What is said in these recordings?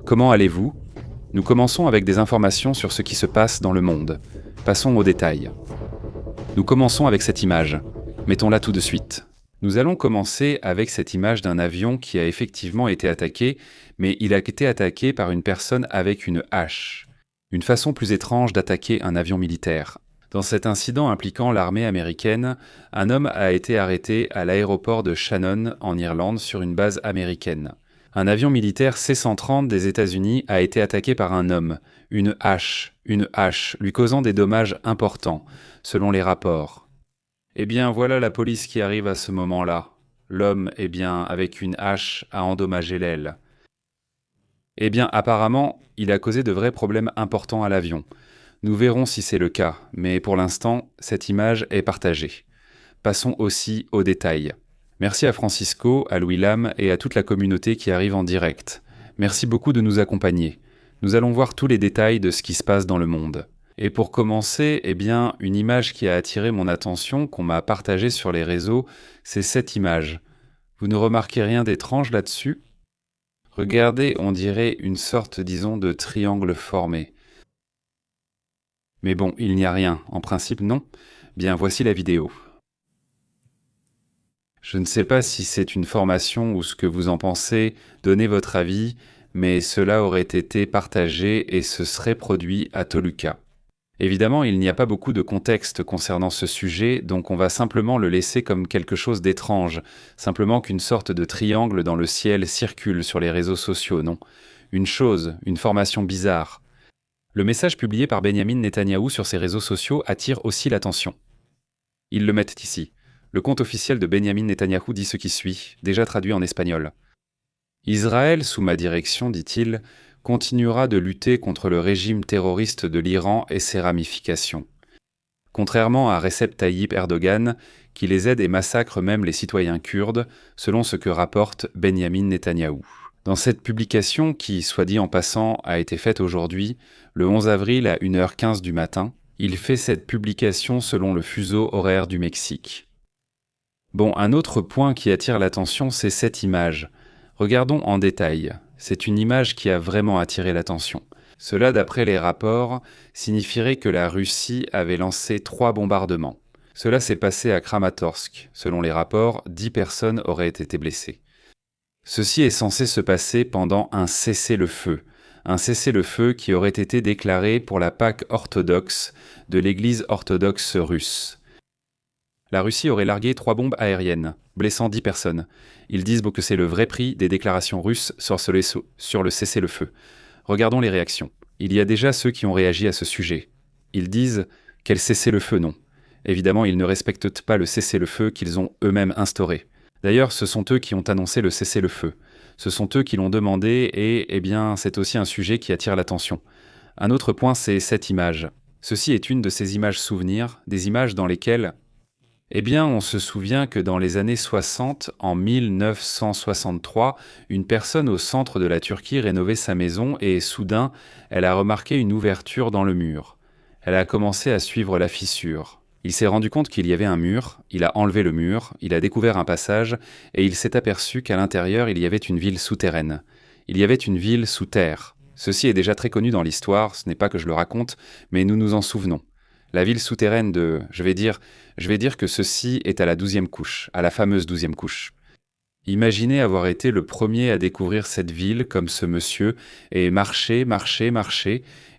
Comment allez-vous? Nous commençons avec des informations sur ce qui se passe dans le monde. Passons aux détails. Nous commençons avec cette image. Mettons-la tout de suite. Nous allons commencer avec cette image d'un avion qui a effectivement été attaqué, mais il a été attaqué par une personne avec une hache. Une façon plus étrange d'attaquer un avion militaire. Dans cet incident impliquant l'armée américaine, un homme a été arrêté à l'aéroport de Shannon, en Irlande, sur une base américaine. Un avion militaire C-130 des États-Unis a été attaqué par un homme, une hache, lui causant des dommages importants, selon les rapports. Eh bien, voilà la police qui arrive à ce moment-là. L'homme, avec une hache, a endommagé l'aile. Eh bien, apparemment, il a causé de vrais problèmes importants à l'avion. Nous verrons si c'est le cas, mais pour l'instant, cette image est partagée. Passons aussi aux détails. Merci à Francisco, à Louis Lam et à toute la communauté qui arrive en direct. Merci beaucoup de nous accompagner. Nous allons voir tous les détails de ce qui se passe dans le monde. Et pour commencer, une image qui a attiré mon attention, qu'on m'a partagée sur les réseaux, c'est cette image. Vous ne remarquez rien d'étrange là-dessus? Regardez, on dirait une sorte, de triangle formé. Mais bon, il n'y a rien. En principe, non. Bien, voici la vidéo. Je ne sais pas si c'est une formation ou ce que vous en pensez, donnez votre avis, mais cela aurait été partagé et se serait produit à Toluca. Évidemment, il n'y a pas beaucoup de contexte concernant ce sujet, donc on va simplement le laisser comme quelque chose d'étrange, simplement qu'une sorte de triangle dans le ciel circule sur les réseaux sociaux, non? Une chose, une formation bizarre. Le message publié par Benyamin Netanyahou sur ses réseaux sociaux attire aussi l'attention. Ils le mettent ici. Le compte officiel de Benyamin Netanyahou dit ce qui suit, déjà traduit en espagnol. Israël, sous ma direction, dit-il, continuera de lutter contre le régime terroriste de l'Iran et ses ramifications. Contrairement à Recep Tayyip Erdogan, qui les aide et massacre même les citoyens kurdes, selon ce que rapporte Benyamin Netanyahou. Dans cette publication, qui, soit dit en passant, a été faite aujourd'hui, le 11 avril à 1h15 du matin, il fait cette publication selon le fuseau horaire du Mexique. Bon, un autre point qui attire l'attention, c'est cette image. Regardons en détail. C'est une image qui a vraiment attiré l'attention. Cela, d'après les rapports, signifierait que la Russie avait lancé 3 bombardements. Cela s'est passé à Kramatorsk. Selon les rapports, 10 personnes auraient été blessées. Ceci est censé se passer pendant un cessez-le-feu. Un cessez-le-feu qui aurait été déclaré pour la Pâque orthodoxe de l'Église orthodoxe russe. La Russie aurait largué 3 bombes aériennes, blessant 10 personnes. Ils disent que c'est le vrai prix des déclarations russes sur le cessez-le-feu. Regardons les réactions. Il y a déjà ceux qui ont réagi à ce sujet. Ils disent « Quel cessez-le-feu, non ?» Évidemment, ils ne respectent pas le cessez-le-feu qu'ils ont eux-mêmes instauré. D'ailleurs, ce sont eux qui ont annoncé le cessez-le-feu. Ce sont eux qui l'ont demandé et, c'est aussi un sujet qui attire l'attention. Un autre point, c'est cette image. Ceci est une de ces images souvenirs, des images dans lesquelles on se souvient que dans les années 60, en 1963, une personne au centre de la Turquie rénovait sa maison et soudain, elle a remarqué une ouverture dans le mur. Elle a commencé à suivre la fissure. Il s'est rendu compte qu'il y avait un mur, il a enlevé le mur, il a découvert un passage et il s'est aperçu qu'à l'intérieur, il y avait une ville souterraine. Il y avait une ville sous terre. Ceci est déjà très connu dans l'histoire, ce n'est pas que je le raconte, mais nous nous en souvenons. La ville souterraine de... Je vais dire que ceci est à la 12e couche, à la fameuse 12e couche. Imaginez avoir été le premier à découvrir cette ville comme ce monsieur, et marcher,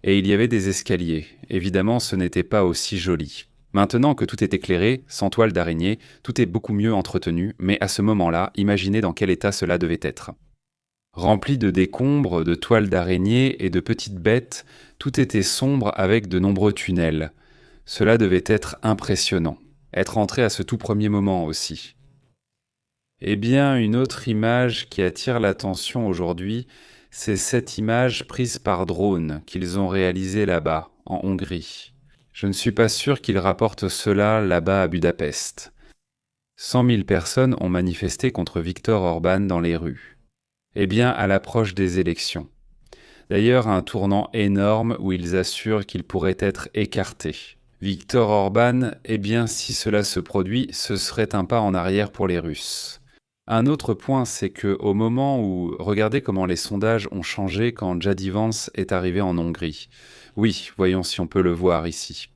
et il y avait des escaliers. Évidemment, ce n'était pas aussi joli. Maintenant que tout est éclairé, sans toile d'araignée, tout est beaucoup mieux entretenu, mais à ce moment-là, imaginez dans quel état cela devait être. Rempli de décombres, de toiles d'araignée et de petites bêtes, tout était sombre avec de nombreux tunnels. Cela devait être impressionnant. Être entré à ce tout premier moment aussi. Une autre image qui attire l'attention aujourd'hui, c'est cette image prise par drone qu'ils ont réalisée là-bas, en Hongrie. Je ne suis pas sûr qu'ils rapportent cela là-bas à Budapest. 100 000 personnes ont manifesté contre Viktor Orban dans les rues. À l'approche des élections. D'ailleurs, un tournant énorme où ils assurent qu'ils pourraient être écartés. Viktor Orban, si cela se produit, ce serait un pas en arrière pour les Russes. Un autre point, c'est que au moment où regardez comment les sondages ont changé quand J.D. Vance est arrivé en Hongrie. Oui, voyons si on peut le voir ici.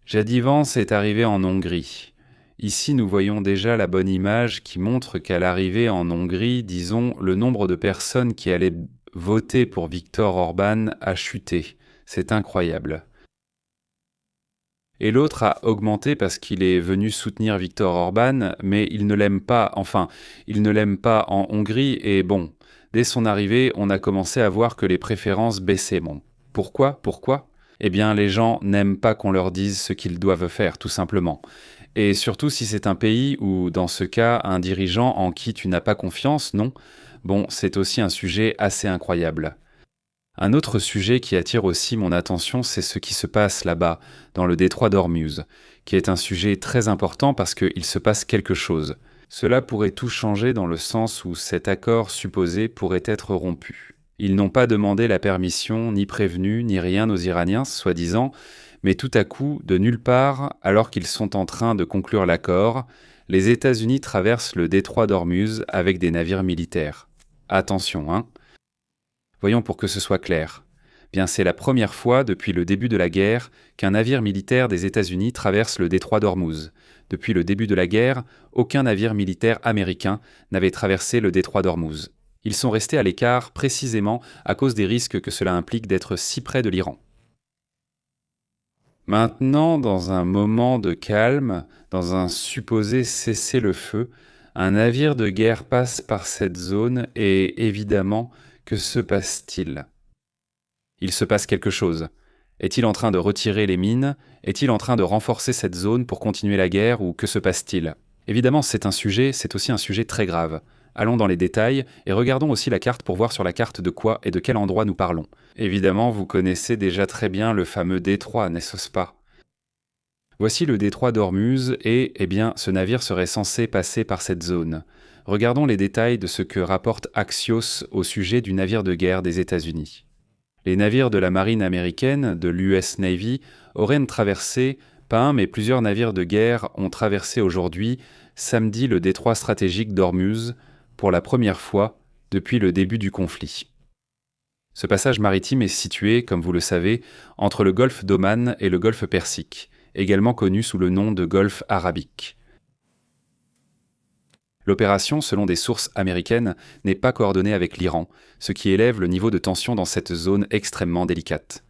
J.D. Vance est arrivé en Hongrie. Ici, nous voyons déjà la bonne image qui montre qu'à l'arrivée en Hongrie, disons, le nombre de personnes qui allaient voter pour Viktor Orban a chuté. C'est incroyable. Et l'autre a augmenté parce qu'il est venu soutenir Viktor Orban, mais il ne l'aime pas, enfin, il ne l'aime pas en Hongrie, et bon, dès son arrivée, on a commencé à voir que les préférences baissaient. Bon, pourquoi? Eh bien, les gens n'aiment pas qu'on leur dise ce qu'ils doivent faire, tout simplement. Et surtout si c'est un pays où, dans ce cas, un dirigeant en qui tu n'as pas confiance, non? Bon, c'est aussi un sujet assez incroyable. Un autre sujet qui attire aussi mon attention, c'est ce qui se passe là-bas, dans le détroit d'Ormuz, qui est un sujet très important parce qu'il se passe quelque chose. Cela pourrait tout changer dans le sens où cet accord supposé pourrait être rompu. Ils n'ont pas demandé la permission, ni prévenu, ni rien aux Iraniens, soi-disant, mais tout à coup, de nulle part, alors qu'ils sont en train de conclure l'accord, les États-Unis traversent le détroit d'Ormuz avec des navires militaires. Attention, hein. Voyons pour que ce soit clair. Bien, c'est la première fois depuis le début de la guerre qu'un navire militaire des États-Unis traverse le détroit d'Ormuz. Depuis le début de la guerre, aucun navire militaire américain n'avait traversé le détroit d'Ormuz. Ils sont restés à l'écart précisément à cause des risques que cela implique d'être si près de l'Iran. Maintenant, dans un moment de calme, dans un supposé cessez-le-feu, un navire de guerre passe par cette zone et, évidemment, que se passe-t-il? Il se passe quelque chose. Est-il en train de retirer les mines? Est-il en train de renforcer cette zone pour continuer la guerre ou que se passe-t-il? Évidemment, c'est aussi un sujet très grave. Allons dans les détails et regardons aussi la carte pour voir sur la carte de quoi et de quel endroit nous parlons. Évidemment, vous connaissez déjà très bien le fameux détroit, n'est-ce pas? Voici le détroit d'Ormuz et, eh bien, ce navire serait censé passer par cette zone. Regardons les détails de ce que rapporte Axios au sujet du navire de guerre des États-Unis. Les navires de la marine américaine, de l'US Navy, auraient traversé, pas un mais plusieurs navires de guerre ont traversé aujourd'hui, samedi, le détroit stratégique d'Ormuz, pour la première fois depuis le début du conflit. Ce passage maritime est situé, comme vous le savez, entre le golfe d'Oman et le golfe Persique, également connu sous le nom de golfe arabique. L'opération, selon des sources américaines, n'est pas coordonnée avec l'Iran, ce qui élève le niveau de tension dans cette zone extrêmement délicate.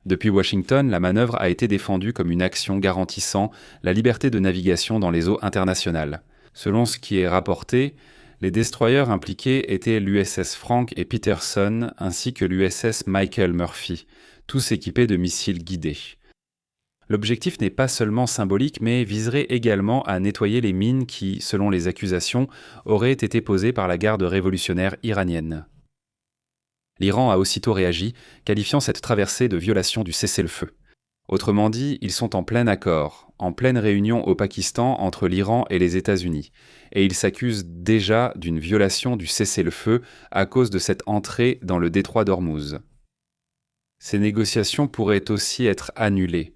Depuis Washington, la manœuvre a été défendue comme une action garantissant la liberté de navigation dans les eaux internationales. Selon ce qui est rapporté, les destroyers impliqués étaient l'USS Frank et Peterson ainsi que l'USS Michael Murphy, tous équipés de missiles guidés. L'objectif n'est pas seulement symbolique, mais viserait également à nettoyer les mines qui, selon les accusations, auraient été posées par la garde révolutionnaire iranienne. L'Iran a aussitôt réagi, qualifiant cette traversée de violation du cessez-le-feu. Autrement dit, ils sont en plein accord, en pleine réunion au Pakistan entre l'Iran et les États-Unis, et ils s'accusent déjà d'une violation du cessez-le-feu à cause de cette entrée dans le détroit d'Ormuz. Ces négociations pourraient aussi être annulées.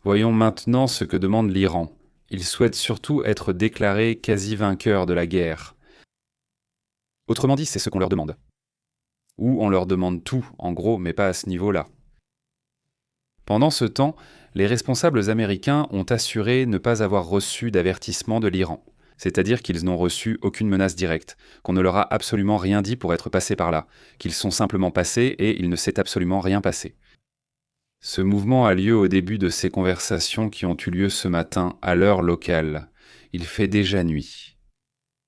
Voyons maintenant ce que demande l'Iran. Il souhaite surtout être déclaré quasi vainqueur de la guerre. Autrement dit, c'est ce qu'on leur demande. Ou on leur demande tout, en gros, mais pas à ce niveau-là. Pendant ce temps, les responsables américains ont assuré ne pas avoir reçu d'avertissement de l'Iran, c'est-à-dire qu'ils n'ont reçu aucune menace directe, qu'on ne leur a absolument rien dit pour être passés par là, qu'ils sont simplement passés et il ne s'est absolument rien passé. Ce mouvement a lieu au début de ces conversations qui ont eu lieu ce matin à l'heure locale. Il fait déjà nuit.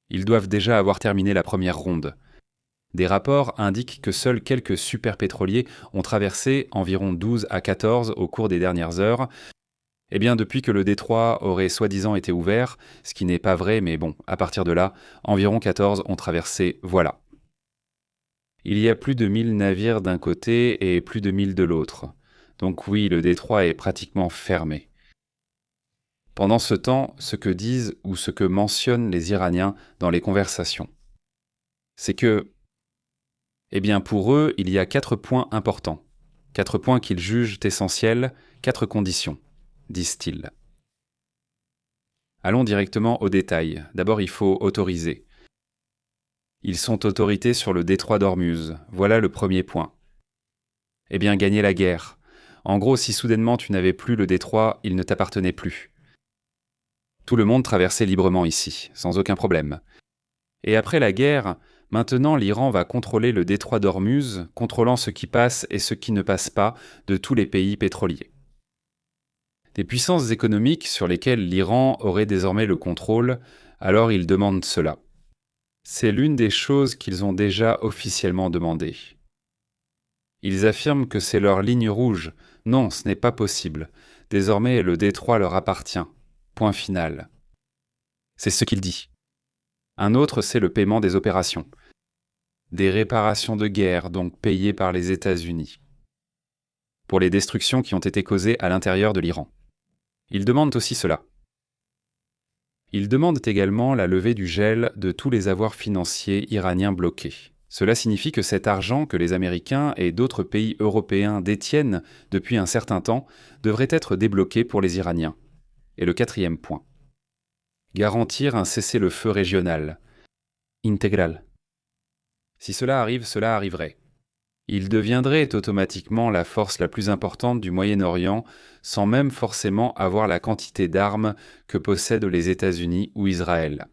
Ils doivent déjà avoir terminé la première ronde. Des rapports indiquent que seuls quelques superpétroliers ont traversé environ 12 à 14 au cours des dernières heures. Eh bien, depuis que le détroit aurait soi-disant été ouvert, ce qui n'est pas vrai, mais bon, à partir de là, environ 14 ont traversé, voilà. Il y a plus de 1000 navires d'un côté et plus de 1000 de l'autre. Donc oui, le détroit est pratiquement fermé. Pendant ce temps, ce que disent ou ce que mentionnent les Iraniens dans les conversations, c'est que, eh bien pour eux, il y a 4 points importants. 4 points qu'ils jugent essentiels, 4 conditions, disent-ils. Allons directement au détail. D'abord, il faut autoriser. Ils sont autorités sur le détroit d'Ormuz. Voilà le premier point. Eh bien, gagner la guerre. En gros, si soudainement tu n'avais plus le détroit, il ne t'appartenait plus. Tout le monde traversait librement ici, sans aucun problème. Et après la guerre, maintenant l'Iran va contrôler le détroit d'Ormuz, contrôlant ce qui passe et ce qui ne passe pas de tous les pays pétroliers. Des puissances économiques sur lesquelles l'Iran aurait désormais le contrôle, alors ils demandent cela. C'est l'une des choses qu'ils ont déjà officiellement demandé. Ils affirment que c'est leur ligne rouge. Non, ce n'est pas possible. Désormais, le détroit leur appartient. Point final. C'est ce qu'il dit. Un autre, c'est le paiement des opérations. Des réparations de guerre, donc payées par les États-Unis. Pour les destructions qui ont été causées à l'intérieur de l'Iran. Ils demandent aussi cela. Ils demandent également la levée du gel de tous les avoirs financiers iraniens bloqués. Cela signifie que cet argent que les Américains et d'autres pays européens détiennent depuis un certain temps devrait être débloqué pour les Iraniens. Et le quatrième point. Garantir un cessez-le-feu régional. Intégral. Si cela arrive, cela arriverait. Il deviendrait automatiquement la force la plus importante du Moyen-Orient sans même forcément avoir la quantité d'armes que possèdent les États-Unis ou Israël.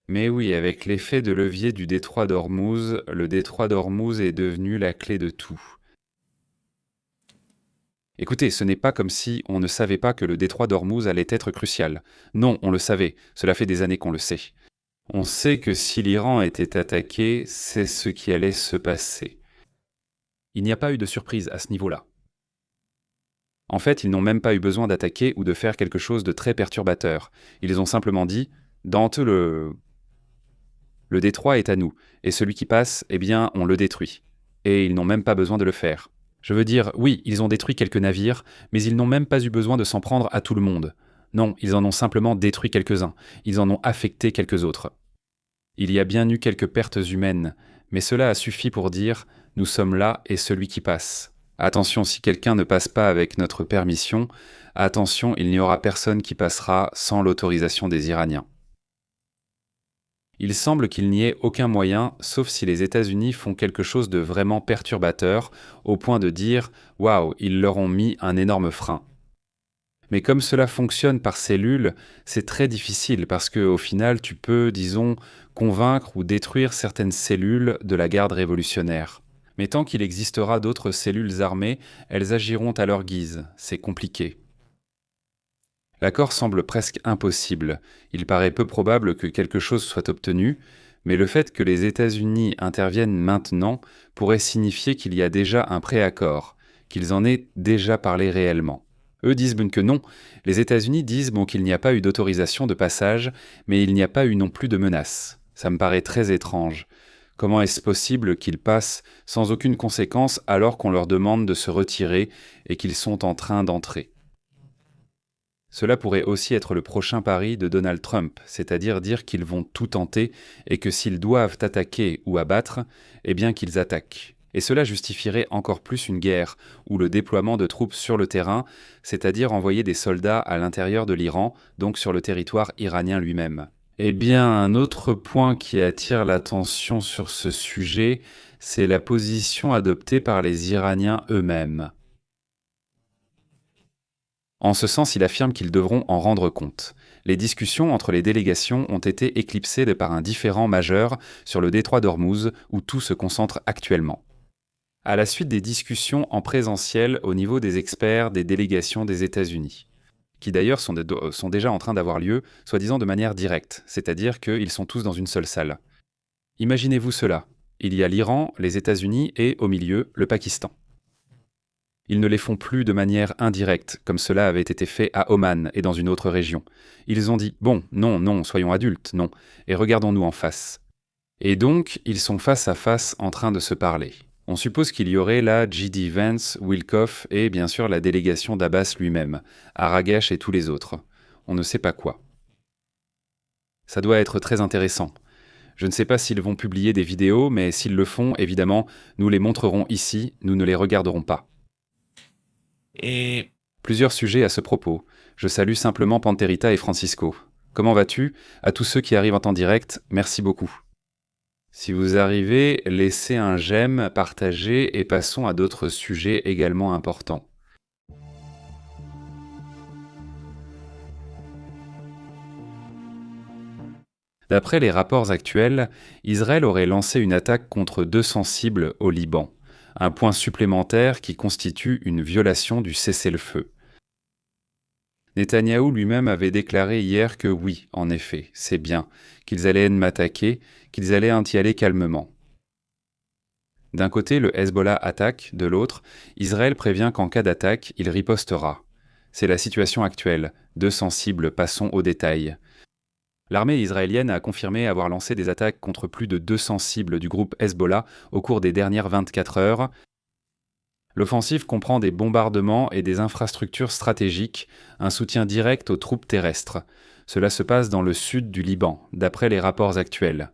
Mais oui, avec l'effet de levier du détroit d'Ormuz, le détroit d'Ormuz est devenu la clé de tout. Écoutez, ce n'est pas comme si on ne savait pas que le détroit d'Ormuz allait être crucial. Non, on le savait, cela fait des années qu'on le sait. On sait que si l'Iran était attaqué, c'est ce qui allait se passer. Il n'y a pas eu de surprise à ce niveau-là. En fait, ils n'ont même pas eu besoin d'attaquer ou de faire quelque chose de très perturbateur. Ils ont simplement dit « Dans le détroit est à nous, et celui qui passe, eh bien, on le détruit. » Et ils n'ont même pas besoin de le faire. Je veux dire, oui, ils ont détruit quelques navires, mais ils n'ont même pas eu besoin de s'en prendre à tout le monde. Non, ils en ont simplement détruit quelques-uns, ils en ont affecté quelques autres. Il y a bien eu quelques pertes humaines, mais cela a suffi pour dire « Nous sommes là et celui qui passe ». Attention, si quelqu'un ne passe pas avec notre permission, attention, il n'y aura personne qui passera sans l'autorisation des Iraniens. Il semble qu'il n'y ait aucun moyen, sauf si les États-Unis font quelque chose de vraiment perturbateur, au point de dire « Waouh, ils leur ont mis un énorme frein ». Mais comme cela fonctionne par cellules, c'est très difficile parce qu'au final, tu peux, disons, convaincre ou détruire certaines cellules de la garde révolutionnaire. Mais tant qu'il existera d'autres cellules armées, elles agiront à leur guise. C'est compliqué. L'accord semble presque impossible. Il paraît peu probable que quelque chose soit obtenu, mais le fait que les États-Unis interviennent maintenant pourrait signifier qu'il y a déjà un préaccord, qu'ils en aient déjà parlé réellement. Eux disent que non, les États-Unis disent qu'il n'y a pas eu d'autorisation de passage, mais il n'y a pas eu non plus de menace. Ça me paraît très étrange. Comment est-ce possible qu'ils passent sans aucune conséquence alors qu'on leur demande de se retirer et qu'ils sont en train d'entrer ? Cela pourrait aussi être le prochain pari de Donald Trump, c'est-à-dire dire qu'ils vont tout tenter et que s'ils doivent attaquer ou abattre, eh bien qu'ils attaquent. Et cela justifierait encore plus une guerre, ou le déploiement de troupes sur le terrain, c'est-à-dire envoyer des soldats à l'intérieur de l'Iran, donc sur le territoire iranien lui-même. Eh bien, un autre point qui attire l'attention sur ce sujet, c'est la position adoptée par les Iraniens eux-mêmes. En ce sens, il affirme qu'ils devront en rendre compte. Les discussions entre les délégations ont été éclipsées par un différend majeur sur le détroit d'Ormuz, où tout se concentre actuellement. À la suite des discussions en présentiel au niveau des experts des délégations des États-Unis, qui d'ailleurs sont déjà en train d'avoir lieu, soi-disant de manière directe, c'est-à-dire qu'ils sont tous dans une seule salle. Imaginez-vous cela. Il y a l'Iran, les États-Unis et, au milieu, le Pakistan. Ils ne les font plus de manière indirecte, comme cela avait été fait à Oman et dans une autre région. Ils ont dit « Bon, non, soyons adultes, non, et regardons-nous en face ». Et donc, ils sont face à face en train de se parler. On suppose qu'il y aurait là J.D. Vance, Witkoff et bien sûr la délégation d'Abbas lui-même, Aragash et tous les autres. On ne sait pas quoi. Ça doit être très intéressant. Je ne sais pas s'ils vont publier des vidéos, mais s'ils le font, évidemment, nous les montrerons ici, nous ne les regarderons pas. Et plusieurs sujets à ce propos. Je salue simplement Panterita et Francisco. comment vas-tu? À tous ceux qui arrivent en temps direct, merci beaucoup. Si vous arrivez, laissez un j'aime, partagez et passons à d'autres sujets également importants. D'après les rapports actuels, Israël aurait lancé une attaque contre 200 cibles au Liban, un point supplémentaire qui constitue une violation du cessez-le-feu. Netanyahou lui-même avait déclaré hier que oui, en effet, c'est bien, qu'ils allaient m'attaquer, qu'ils allaient y aller calmement. D'un côté, le Hezbollah attaque, de l'autre, Israël prévient qu'en cas d'attaque, il ripostera. C'est la situation actuelle, 200 cibles, passons aux détails. L'armée israélienne a confirmé avoir lancé des attaques contre plus de 200 cibles du groupe Hezbollah au cours des dernières 24 heures. L'offensive comprend des bombardements et des infrastructures stratégiques, un soutien direct aux troupes terrestres. Cela se passe dans le sud du Liban, d'après les rapports actuels.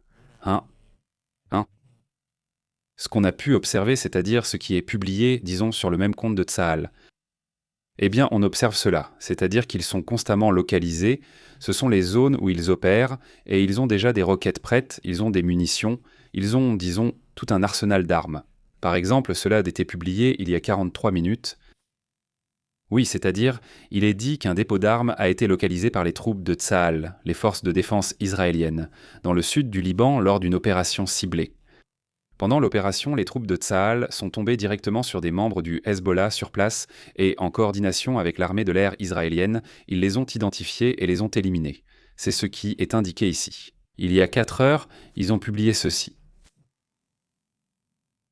Ce qu'on a pu observer, c'est-à-dire ce qui est publié, disons, sur le même compte de Tsahal. Eh bien, on observe cela, c'est-à-dire qu'ils sont constamment localisés, ce sont les zones où ils opèrent, et ils ont déjà des roquettes prêtes, ils ont des munitions, ils ont, disons, tout un arsenal d'armes. Par exemple, cela a été publié il y a 43 minutes. Oui, c'est-à-dire, il est dit qu'un dépôt d'armes a été localisé par les troupes de Tsahal, les forces de défense israéliennes, dans le sud du Liban lors d'une opération ciblée. Pendant l'opération, les troupes de Tsahal sont tombées directement sur des membres du Hezbollah sur place et, en coordination avec l'armée de l'air israélienne, ils les ont identifiés et les ont éliminés. C'est ce qui est indiqué ici. Il y a 4 heures, ils ont publié ceci.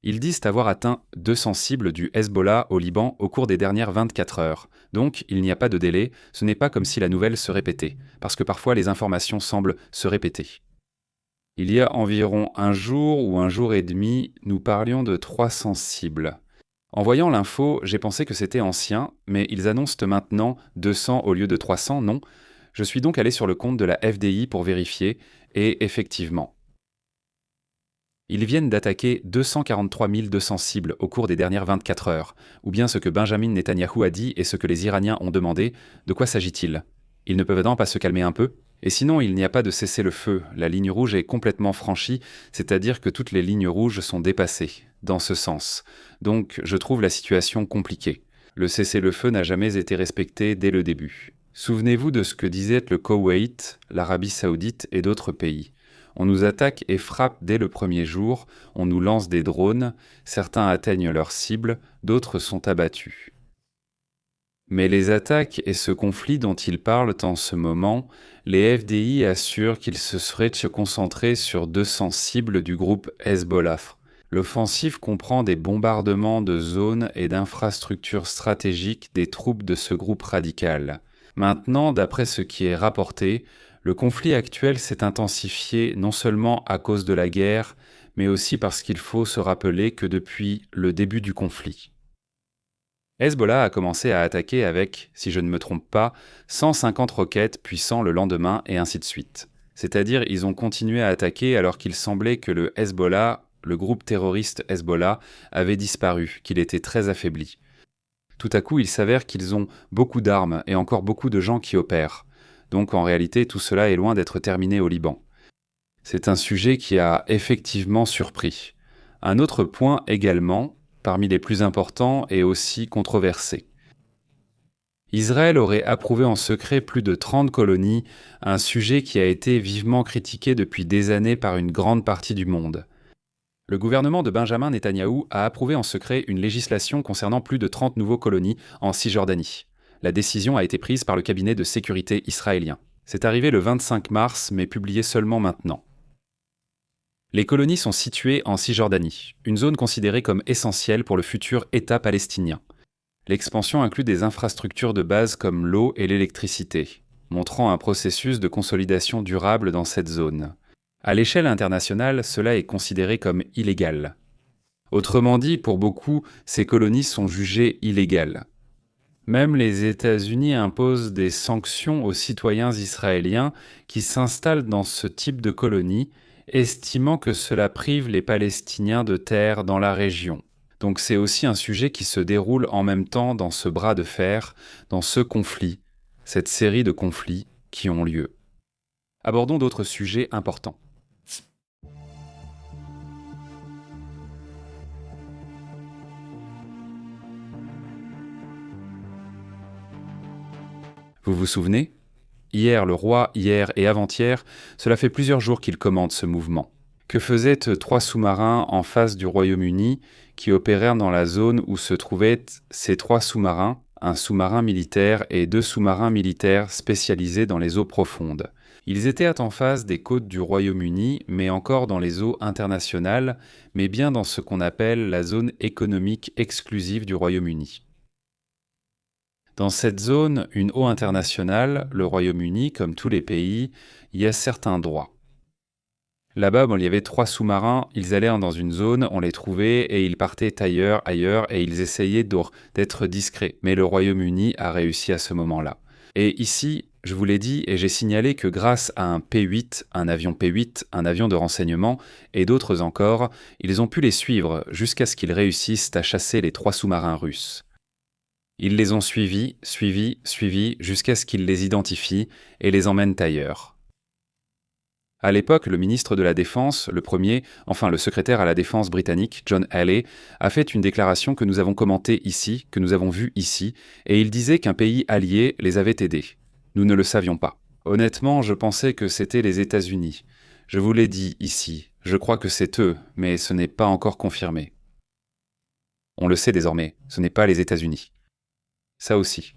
Ils disent avoir atteint 200 cibles du Hezbollah au Liban au cours des dernières 24 heures. Donc, il n'y a pas de délai, ce n'est pas comme si la nouvelle se répétait, parce que parfois les informations semblent se répéter. Il y a environ un jour ou un jour et demi, nous parlions de 300 cibles. En voyant l'info, j'ai pensé que c'était ancien, mais ils annoncent maintenant 200 au lieu de 300, non? Je suis donc allé sur le compte de la FDI pour vérifier, et effectivement. Ils viennent d'attaquer 243 200 cibles au cours des dernières 24 heures, ou bien ce que Benjamin Netanyahou a dit et ce que les Iraniens ont demandé, de quoi s'agit-il? Ils ne peuvent donc pas se calmer un peu? Et sinon, il n'y a pas de cessez-le-feu, la ligne rouge est complètement franchie, c'est-à-dire que toutes les lignes rouges sont dépassées, dans ce sens. Donc, je trouve la situation compliquée. Le cessez-le-feu n'a jamais été respecté dès le début. Souvenez-vous de ce que disaient le Koweït, l'Arabie Saoudite et d'autres pays. On nous attaque et frappe dès le premier jour, on nous lance des drones, certains atteignent leurs cibles, d'autres sont abattus. Mais les attaques et ce conflit dont ils parlent en ce moment, les FDI assurent qu'ils se seraient concentrés sur 200 cibles du groupe Hezbollah. L'offensive comprend des bombardements de zones et d'infrastructures stratégiques des troupes de ce groupe radical. Maintenant, d'après ce qui est rapporté, le conflit actuel s'est intensifié non seulement à cause de la guerre, mais aussi parce qu'il faut se rappeler que depuis le début du conflit, Hezbollah a commencé à attaquer avec, si je ne me trompe pas, 150 roquettes puissant le lendemain et ainsi de suite. C'est-à-dire ils ont continué à attaquer alors qu'il semblait que le Hezbollah, le groupe terroriste Hezbollah, avait disparu, qu'il était très affaibli. Tout à coup, il s'avère qu'ils ont beaucoup d'armes et encore beaucoup de gens qui opèrent. Donc en réalité, tout cela est loin d'être terminé au Liban. C'est un sujet qui a effectivement surpris. Un autre point également, parmi les plus importants et aussi controversé. Israël aurait approuvé en secret plus de 30 colonies, un sujet qui a été vivement critiqué depuis des années par une grande partie du monde. Le gouvernement de Benjamin Netanyahou a approuvé en secret une législation concernant plus de 30 nouveaux colonies en Cisjordanie. La décision a été prise par le cabinet de sécurité israélien. C'est arrivé le 25 mars, mais publié seulement maintenant. Les colonies sont situées en Cisjordanie, une zone considérée comme essentielle pour le futur État palestinien. L'expansion inclut des infrastructures de base comme l'eau et l'électricité, montrant un processus de consolidation durable dans cette zone. À l'échelle internationale, cela est considéré comme illégal. Autrement dit, pour beaucoup, ces colonies sont jugées illégales. Même les États-Unis imposent des sanctions aux citoyens israéliens qui s'installent dans ce type de colonies, estimant que cela prive les Palestiniens de terres dans la région. Donc c'est aussi un sujet qui se déroule en même temps dans ce bras de fer, dans ce conflit, cette série de conflits qui ont lieu. Abordons d'autres sujets importants. Vous vous souvenez? Hier, le roi, hier et avant-hier, cela fait plusieurs jours qu'il commande ce mouvement. Que faisaient trois sous-marins en face du Royaume-Uni qui opérèrent dans la zone où se trouvaient ces trois sous-marins, un sous-marin militaire et deux sous-marins militaires spécialisés dans les eaux profondes. Ils étaient en face des côtes du Royaume-Uni, mais encore dans les eaux internationales, mais bien dans ce qu'on appelle la zone économique exclusive du Royaume-Uni. Dans cette zone, une eau internationale, le Royaume-Uni, comme tous les pays, y a certains droits. Là-bas, il y avait trois sous-marins, ils allaient dans une zone, on les trouvait, et ils partaient ailleurs, et ils essayaient d'être discrets. Mais le Royaume-Uni a réussi à ce moment-là. Et ici, je vous l'ai dit, et j'ai signalé que grâce à un P-8, un avion P-8, un avion de renseignement, et d'autres encore, ils ont pu les suivre jusqu'à ce qu'ils réussissent à chasser les trois sous-marins russes. Ils les ont suivis, jusqu'à ce qu'ils les identifient et les emmènent ailleurs. À l'époque, le ministre de la Défense, le secrétaire à la Défense britannique, John Halley, a fait une déclaration que nous avons commentée ici, que nous avons vue ici, et il disait qu'un pays allié les avait aidés. Nous ne le savions pas. Honnêtement, je pensais que c'était les États-Unis. Je vous l'ai dit ici, je crois que c'est eux, mais ce n'est pas encore confirmé. On le sait désormais, ce n'est pas les États-Unis. Ça aussi.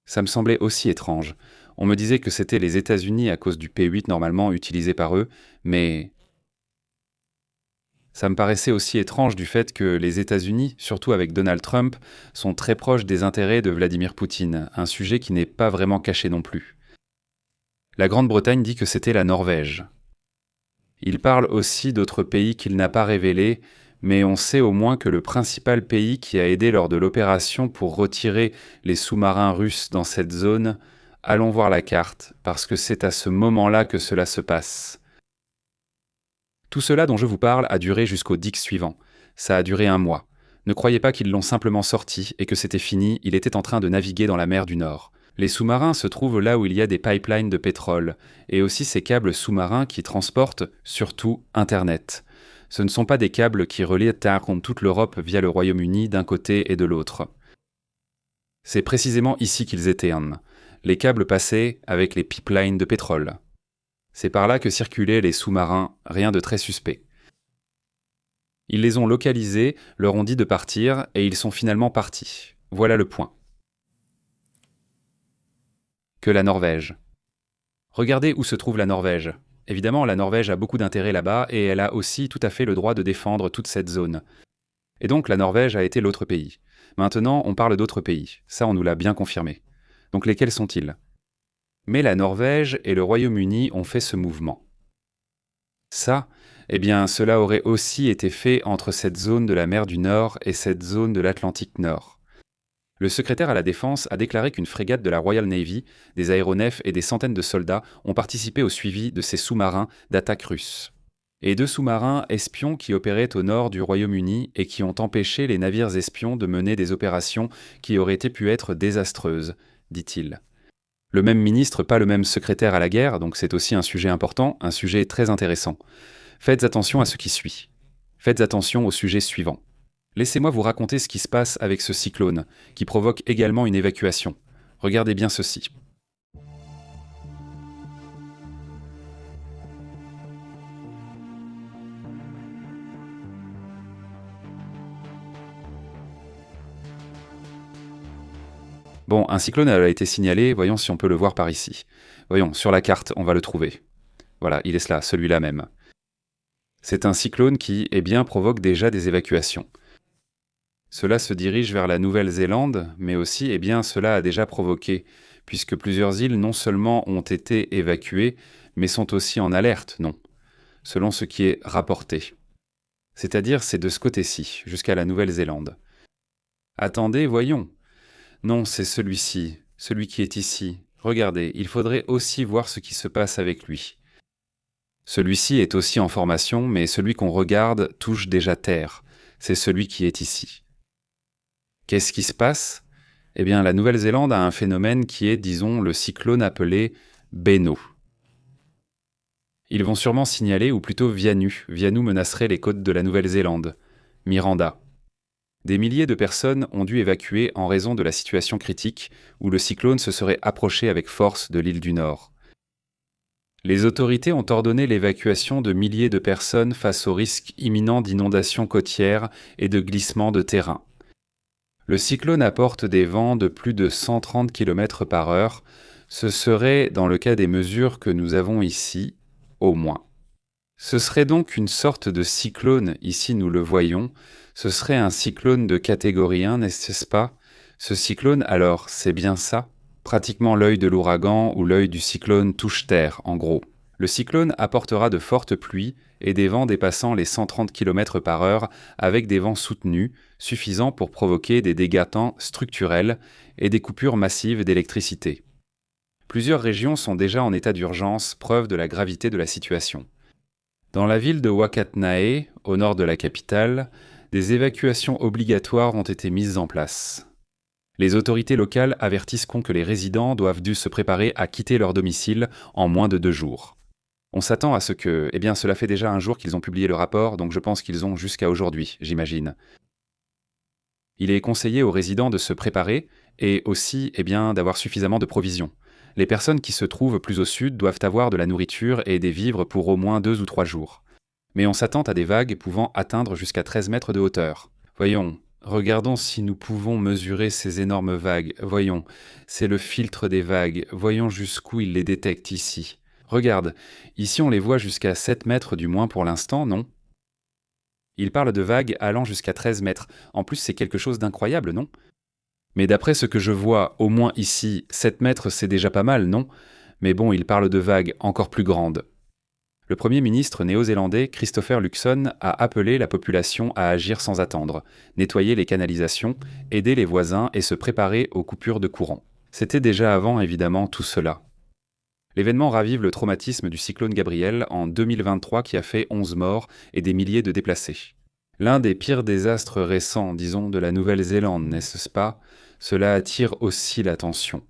Ça me semblait aussi étrange. On me disait que c'était les États-Unis à cause du P-8 normalement utilisé par eux, mais ça me paraissait aussi étrange du fait que les États-Unis, surtout avec Donald Trump, sont très proches des intérêts de Vladimir Poutine, un sujet qui n'est pas vraiment caché non plus. La Grande-Bretagne dit que c'était la Norvège. Il parle aussi d'autres pays qu'il n'a pas révélés, mais on sait au moins que le principal pays qui a aidé lors de l'opération pour retirer les sous-marins russes dans cette zone, allons voir la carte, parce que c'est à ce moment-là que cela se passe. Tout cela dont je vous parle a duré jusqu'au Dix suivant. Ça a duré 1 mois. Ne croyez pas qu'ils l'ont simplement sorti et que c'était fini, il était en train de naviguer dans la mer du Nord. Les sous-marins se trouvent là où il y a des pipelines de pétrole, et aussi ces câbles sous-marins qui transportent, surtout, Internet. Ce ne sont pas des câbles qui relient toute l'Europe via le Royaume-Uni d'un côté et de l'autre. C'est précisément ici qu'ils étaient. Les câbles passaient avec les pipelines de pétrole. C'est par là que circulaient les sous-marins, rien de très suspect. Ils les ont localisés, leur ont dit de partir, et ils sont finalement partis. Voilà le point. Que la Norvège. Regardez où se trouve la Norvège. Évidemment, la Norvège a beaucoup d'intérêt là-bas, et elle a aussi tout à fait le droit de défendre toute cette zone. Et donc la Norvège a été l'autre pays. Maintenant, on parle d'autres pays. Ça, on nous l'a bien confirmé. Donc lesquels sont-ils ? Mais la Norvège et le Royaume-Uni ont fait ce mouvement. Ça, cela aurait aussi été fait entre cette zone de la mer du Nord et cette zone de l'Atlantique Nord. Le secrétaire à la Défense a déclaré qu'une frégate de la Royal Navy, des aéronefs et des centaines de soldats ont participé au suivi de ces sous-marins d'attaque russes. Et 2 sous-marins espions qui opéraient au nord du Royaume-Uni et qui ont empêché les navires espions de mener des opérations qui auraient pu être désastreuses, dit-il. Le même ministre, pas le même secrétaire à la guerre, donc c'est aussi un sujet important, un sujet très intéressant. Faites attention à ce qui suit. Faites attention au sujet suivant. Laissez-moi vous raconter ce qui se passe avec ce cyclone, qui provoque également une évacuation. Regardez bien ceci. Bon, un cyclone a été signalé, voyons si on peut le voir par ici. Voyons, sur la carte, on va le trouver. Voilà, il est là, celui-là même. C'est un cyclone qui, provoque déjà des évacuations. Cela se dirige vers la Nouvelle-Zélande, mais aussi, cela a déjà provoqué, puisque plusieurs îles non seulement ont été évacuées, mais sont aussi en alerte, non, selon ce qui est rapporté. C'est-à-dire, c'est de ce côté-ci, jusqu'à la Nouvelle-Zélande. Attendez, voyons. Non, c'est celui-ci, celui qui est ici. Regardez, il faudrait aussi voir ce qui se passe avec lui. Celui-ci est aussi en formation, mais celui qu'on regarde touche déjà terre. C'est celui qui est ici. Qu'est-ce qui se passe ? La Nouvelle-Zélande a un phénomène qui est, disons, le cyclone appelé Beno. Ils vont sûrement signaler, ou plutôt Vianu menacerait les côtes de la Nouvelle-Zélande. Miranda. Des milliers de personnes ont dû évacuer en raison de la situation critique où le cyclone se serait approché avec force de l'île du Nord. Les autorités ont ordonné l'évacuation de milliers de personnes face au risque imminent d'inondations côtières et de glissements de terrain. Le cyclone apporte des vents de plus de 130 km par heure. Ce serait, dans le cas des mesures que nous avons ici, au moins. Ce serait donc une sorte de cyclone, ici nous le voyons. Ce serait un cyclone de catégorie 1, n'est-ce pas? Ce cyclone, alors, c'est bien ça? Pratiquement l'œil de l'ouragan ou l'œil du cyclone touche terre, en gros. Le cyclone apportera de fortes pluies et des vents dépassant les 130 km par heure avec des vents soutenus, suffisants pour provoquer des dégâts tant structurels et des coupures massives d'électricité. Plusieurs régions sont déjà en état d'urgence, preuve de la gravité de la situation. Dans la ville de Wakatnae, au nord de la capitale, des évacuations obligatoires ont été mises en place. Les autorités locales avertissent que les résidents doivent dû se préparer à quitter leur domicile en moins de 2 jours. On s'attend à ce que, cela fait déjà un jour qu'ils ont publié le rapport, donc je pense qu'ils ont jusqu'à aujourd'hui, j'imagine. Il est conseillé aux résidents de se préparer et aussi, d'avoir suffisamment de provisions. Les personnes qui se trouvent plus au sud doivent avoir de la nourriture et des vivres pour au moins 2 ou 3 jours. Mais on s'attend à des vagues pouvant atteindre jusqu'à 13 mètres de hauteur. Voyons, regardons si nous pouvons mesurer ces énormes vagues. Voyons, c'est le filtre des vagues. Voyons jusqu'où il les détecte ici. Regarde, ici on les voit jusqu'à 7 mètres du moins pour l'instant, non? Il parle de vagues allant jusqu'à 13 mètres. En plus, c'est quelque chose d'incroyable, non? Mais d'après ce que je vois, au moins ici, 7 mètres c'est déjà pas mal, non? Mais bon, il parle de vagues encore plus grandes. Le Premier ministre néo-zélandais Christopher Luxon a appelé la population à agir sans attendre, nettoyer les canalisations, aider les voisins et se préparer aux coupures de courant. C'était déjà avant, évidemment, tout cela. L'événement ravive le traumatisme du cyclone Gabriel en 2023 qui a fait 11 morts et des milliers de déplacés. L'un des pires désastres récents, disons, de la Nouvelle-Zélande, n'est-ce pas? Cela attire aussi l'attention.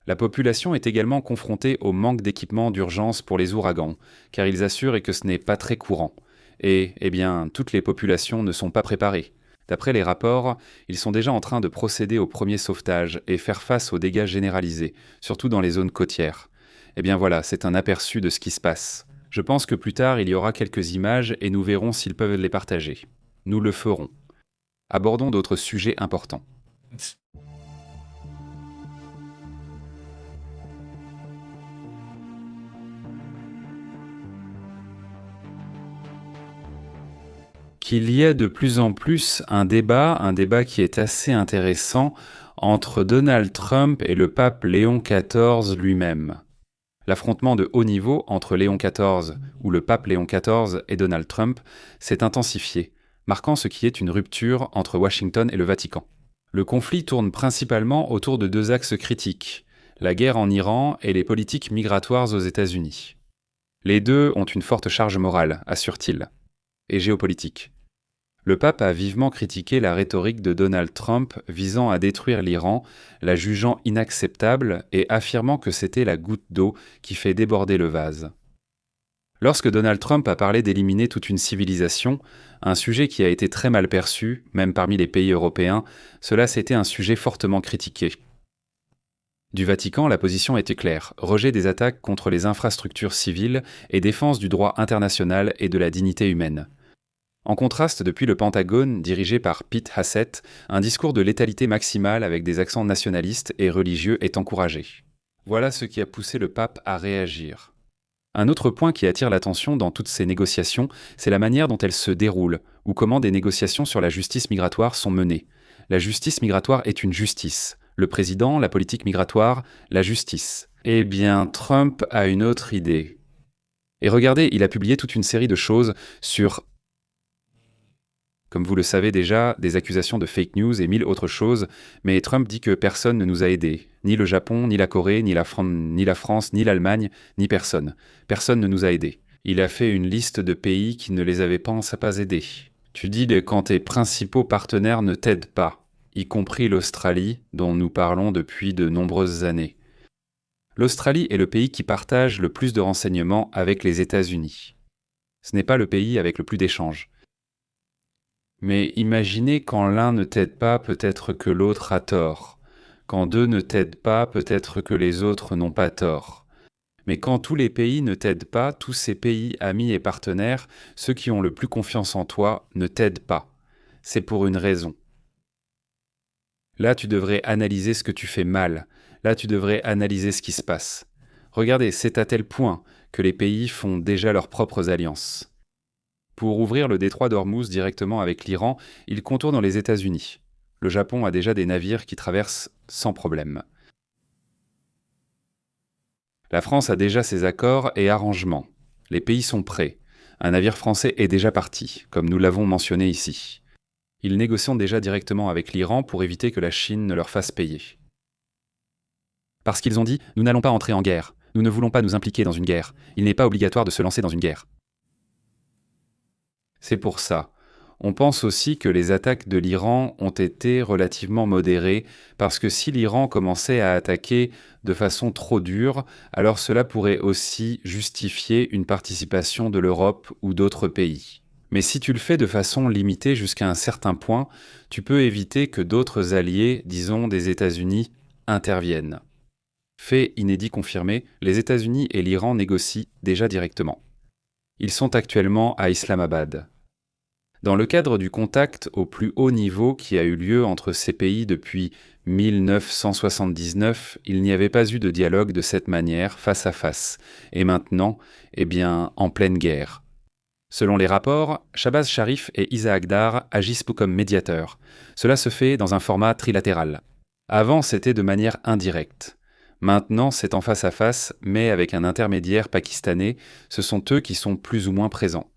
La population est également confrontée au manque d'équipements d'urgence pour les ouragans, car ils assurent que ce n'est pas très courant. Et, toutes les populations ne sont pas préparées. D'après les rapports, ils sont déjà en train de procéder au premier sauvetage et faire face aux dégâts généralisés, surtout dans les zones côtières. Voilà, c'est un aperçu de ce qui se passe. Je pense que plus tard, il y aura quelques images et nous verrons s'ils peuvent les partager. Nous le ferons. Abordons d'autres sujets importants. Qu'il y a de plus en plus un débat qui est assez intéressant entre Donald Trump et le pape Léon XIV lui-même. L'affrontement de haut niveau entre Léon XIV ou le pape Léon XIV et Donald Trump s'est intensifié, marquant ce qui est une rupture entre Washington et le Vatican. Le conflit tourne principalement autour de 2 axes critiques, la guerre en Iran et les politiques migratoires aux États-Unis. Les deux ont une forte charge morale, assure-t-il, et géopolitique. Le pape a vivement critiqué la rhétorique de Donald Trump visant à détruire l'Iran, la jugeant inacceptable et affirmant que c'était la goutte d'eau qui fait déborder le vase. Lorsque Donald Trump a parlé d'éliminer toute une civilisation, un sujet qui a été très mal perçu, même parmi les pays européens, cela c'était un sujet fortement critiqué. Du Vatican, la position était claire, rejet des attaques contre les infrastructures civiles et défense du droit international et de la dignité humaine. En contraste, depuis le Pentagone, dirigé par Pete Hassett, un discours de létalité maximale avec des accents nationalistes et religieux est encouragé. Voilà ce qui a poussé le pape à réagir. Un autre point qui attire l'attention dans toutes ces négociations, c'est la manière dont elles se déroulent, ou comment des négociations sur la justice migratoire sont menées. La justice migratoire est une justice. Le président, la politique migratoire, la justice. Trump a une autre idée. Et regardez, il a publié toute une série de choses sur, comme vous le savez déjà, des accusations de fake news et 1000 autres choses, mais Trump dit que personne ne nous a aidés. Ni le Japon, ni la Corée, ni la France, ni l'Allemagne, ni personne. Personne ne nous a aidés. Il a fait une liste de pays qui ne les avaient pas aidés. Tu dis que quand tes principaux partenaires ne t'aident pas, y compris l'Australie, dont nous parlons depuis de nombreuses années. L'Australie est le pays qui partage le plus de renseignements avec les États-Unis. Ce n'est pas le pays avec le plus d'échanges. Mais imaginez quand l'un ne t'aide pas, peut-être que l'autre a tort. Quand deux ne t'aident pas, peut-être que les autres n'ont pas tort. Mais quand tous les pays ne t'aident pas, tous ces pays, amis et partenaires, ceux qui ont le plus confiance en toi, ne t'aident pas. C'est pour une raison. Là, tu devrais analyser ce que tu fais mal. Là, tu devrais analyser ce qui se passe. Regardez, c'est à tel point que les pays font déjà leurs propres alliances. Pour ouvrir le détroit d'Ormuz directement avec l'Iran, ils contournent les États-Unis. Le Japon a déjà des navires qui traversent sans problème. La France a déjà ses accords et arrangements. Les pays sont prêts. Un navire français est déjà parti, comme nous l'avons mentionné ici. Ils négocient déjà directement avec l'Iran pour éviter que la Chine ne leur fasse payer. Parce qu'ils ont dit « Nous n'allons pas entrer en guerre. Nous ne voulons pas nous impliquer dans une guerre. Il n'est pas obligatoire de se lancer dans une guerre. » C'est pour ça. On pense aussi que les attaques de l'Iran ont été relativement modérées, parce que si l'Iran commençait à attaquer de façon trop dure, alors cela pourrait aussi justifier une participation de l'Europe ou d'autres pays. Mais si tu le fais de façon limitée jusqu'à un certain point, tu peux éviter que d'autres alliés, disons des États-Unis, interviennent. Fait inédit confirmé, les États-Unis et l'Iran négocient déjà directement. Ils sont actuellement à Islamabad. Dans le cadre du contact au plus haut niveau qui a eu lieu entre ces pays depuis 1979, il n'y avait pas eu de dialogue de cette manière, face à face. Et maintenant, en pleine guerre. Selon les rapports, Shahbaz Sharif et Isaac Dar agissent comme médiateurs. Cela se fait dans un format trilatéral. Avant, c'était de manière indirecte. Maintenant, c'est en face à face, mais avec un intermédiaire pakistanais, ce sont eux qui sont plus ou moins présents.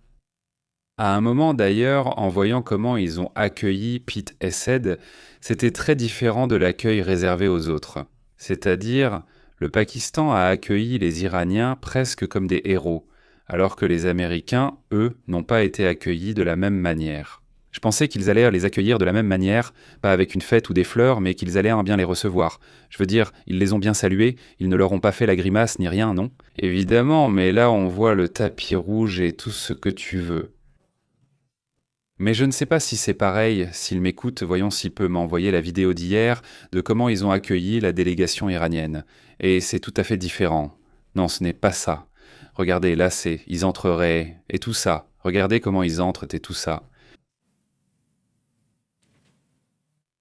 À un moment d'ailleurs, en voyant comment ils ont accueilli Pete Hesed, c'était très différent de l'accueil réservé aux autres. C'est-à-dire, le Pakistan a accueilli les Iraniens presque comme des héros, alors que les Américains, eux, n'ont pas été accueillis de la même manière. Je pensais qu'ils allaient les accueillir de la même manière, pas avec une fête ou des fleurs, mais qu'ils allaient bien les recevoir. Je veux dire, ils les ont bien salués, ils ne leur ont pas fait la grimace ni rien, non? Évidemment, mais là on voit le tapis rouge et tout ce que tu veux. Mais je ne sais pas si c'est pareil, s'il m'écoute, voyons s'il peut m'envoyer la vidéo d'hier de comment ils ont accueilli la délégation iranienne. Et c'est tout à fait différent. Non, ce n'est pas ça. Regardez, là c'est, ils entreraient, et tout ça. Regardez comment ils entrent et tout ça.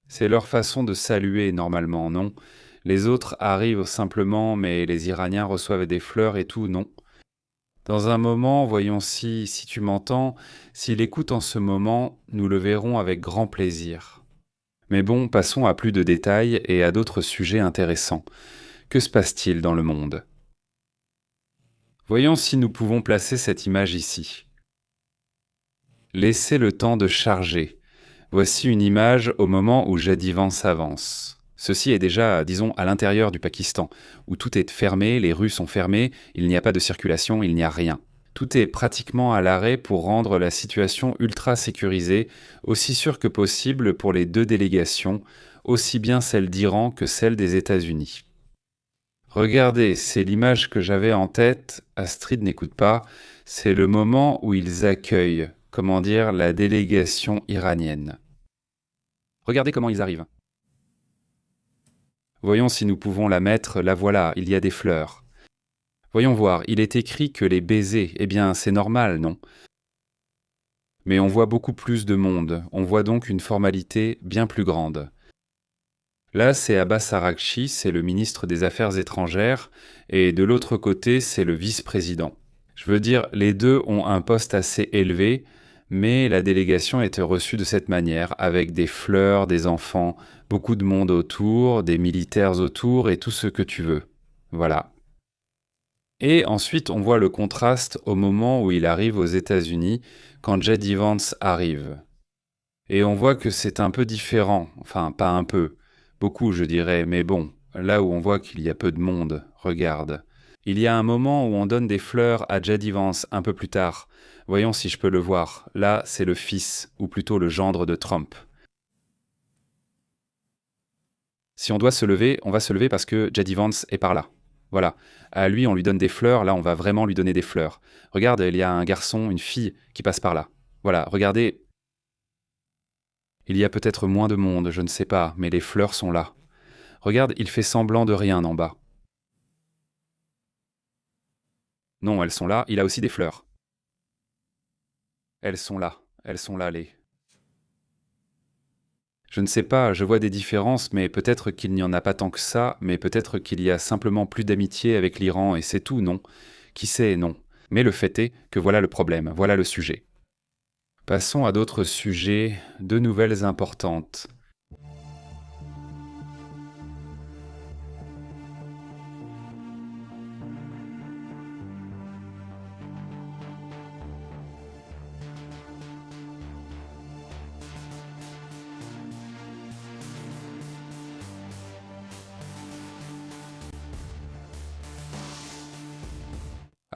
C'est leur façon de saluer normalement, non? Les autres arrivent simplement, mais les Iraniens reçoivent des fleurs et tout, non? Dans un moment, voyons si tu m'entends, s'il écoute en ce moment, nous le verrons avec grand plaisir. Mais bon, passons à plus de détails et à d'autres sujets intéressants. Que se passe-t-il dans le monde? Voyons si nous pouvons placer cette image ici. Laissez le temps de charger. Voici une image au moment où Jadivan s'avance. Ceci est déjà, disons, à l'intérieur du Pakistan, où tout est fermé, les rues sont fermées, il n'y a pas de circulation, il n'y a rien. Tout est pratiquement à l'arrêt pour rendre la situation ultra sécurisée, aussi sûre que possible pour les deux délégations, aussi bien celle d'Iran que celle des États-Unis. Regardez, c'est l'image que j'avais en tête, Astrid n'écoute pas, c'est le moment où ils accueillent, la délégation iranienne. Regardez comment ils arrivent. Voyons si nous pouvons la mettre, la voilà, il y a des fleurs. Voyons voir, il est écrit que les baisers, c'est normal, non? Mais on voit beaucoup plus de monde, on voit donc une formalité bien plus grande. Là, c'est Abbas Araghchi, c'est le ministre des Affaires étrangères, et de l'autre côté, c'est le vice-président. Je veux dire, les deux ont un poste assez élevé, mais la délégation était reçue de cette manière, avec des fleurs, des enfants, beaucoup de monde autour, des militaires autour et tout ce que tu veux. Voilà. Et ensuite, on voit le contraste au moment où il arrive aux États-Unis, quand J.D. Vance arrive. Et on voit que c'est un peu différent, enfin pas un peu, beaucoup je dirais, mais bon, là où on voit qu'il y a peu de monde, regarde. Il y a un moment où on donne des fleurs à J.D. Vance un peu plus tard. Voyons si je peux le voir. Là, c'est le fils, ou plutôt le gendre de Trump. Si on doit se lever, on va se lever parce que J.D. Vance est par là. Voilà. À lui, on lui donne des fleurs, là, on va vraiment lui donner des fleurs. Regarde, il y a un garçon, une fille qui passe par là. Voilà, regardez, il y a peut-être moins de monde, je ne sais pas, mais les fleurs sont là. Regarde, il fait semblant de rien en bas. Non, elles sont là, il a aussi des fleurs. Elles sont là, les... Je ne sais pas, je vois des différences, mais peut-être qu'il n'y en a pas tant que ça, mais peut-être qu'il y a simplement plus d'amitié avec l'Iran et c'est tout, non? Qui sait, non. Mais le fait est que voilà le problème, voilà le sujet. Passons à d'autres sujets, de nouvelles importantes.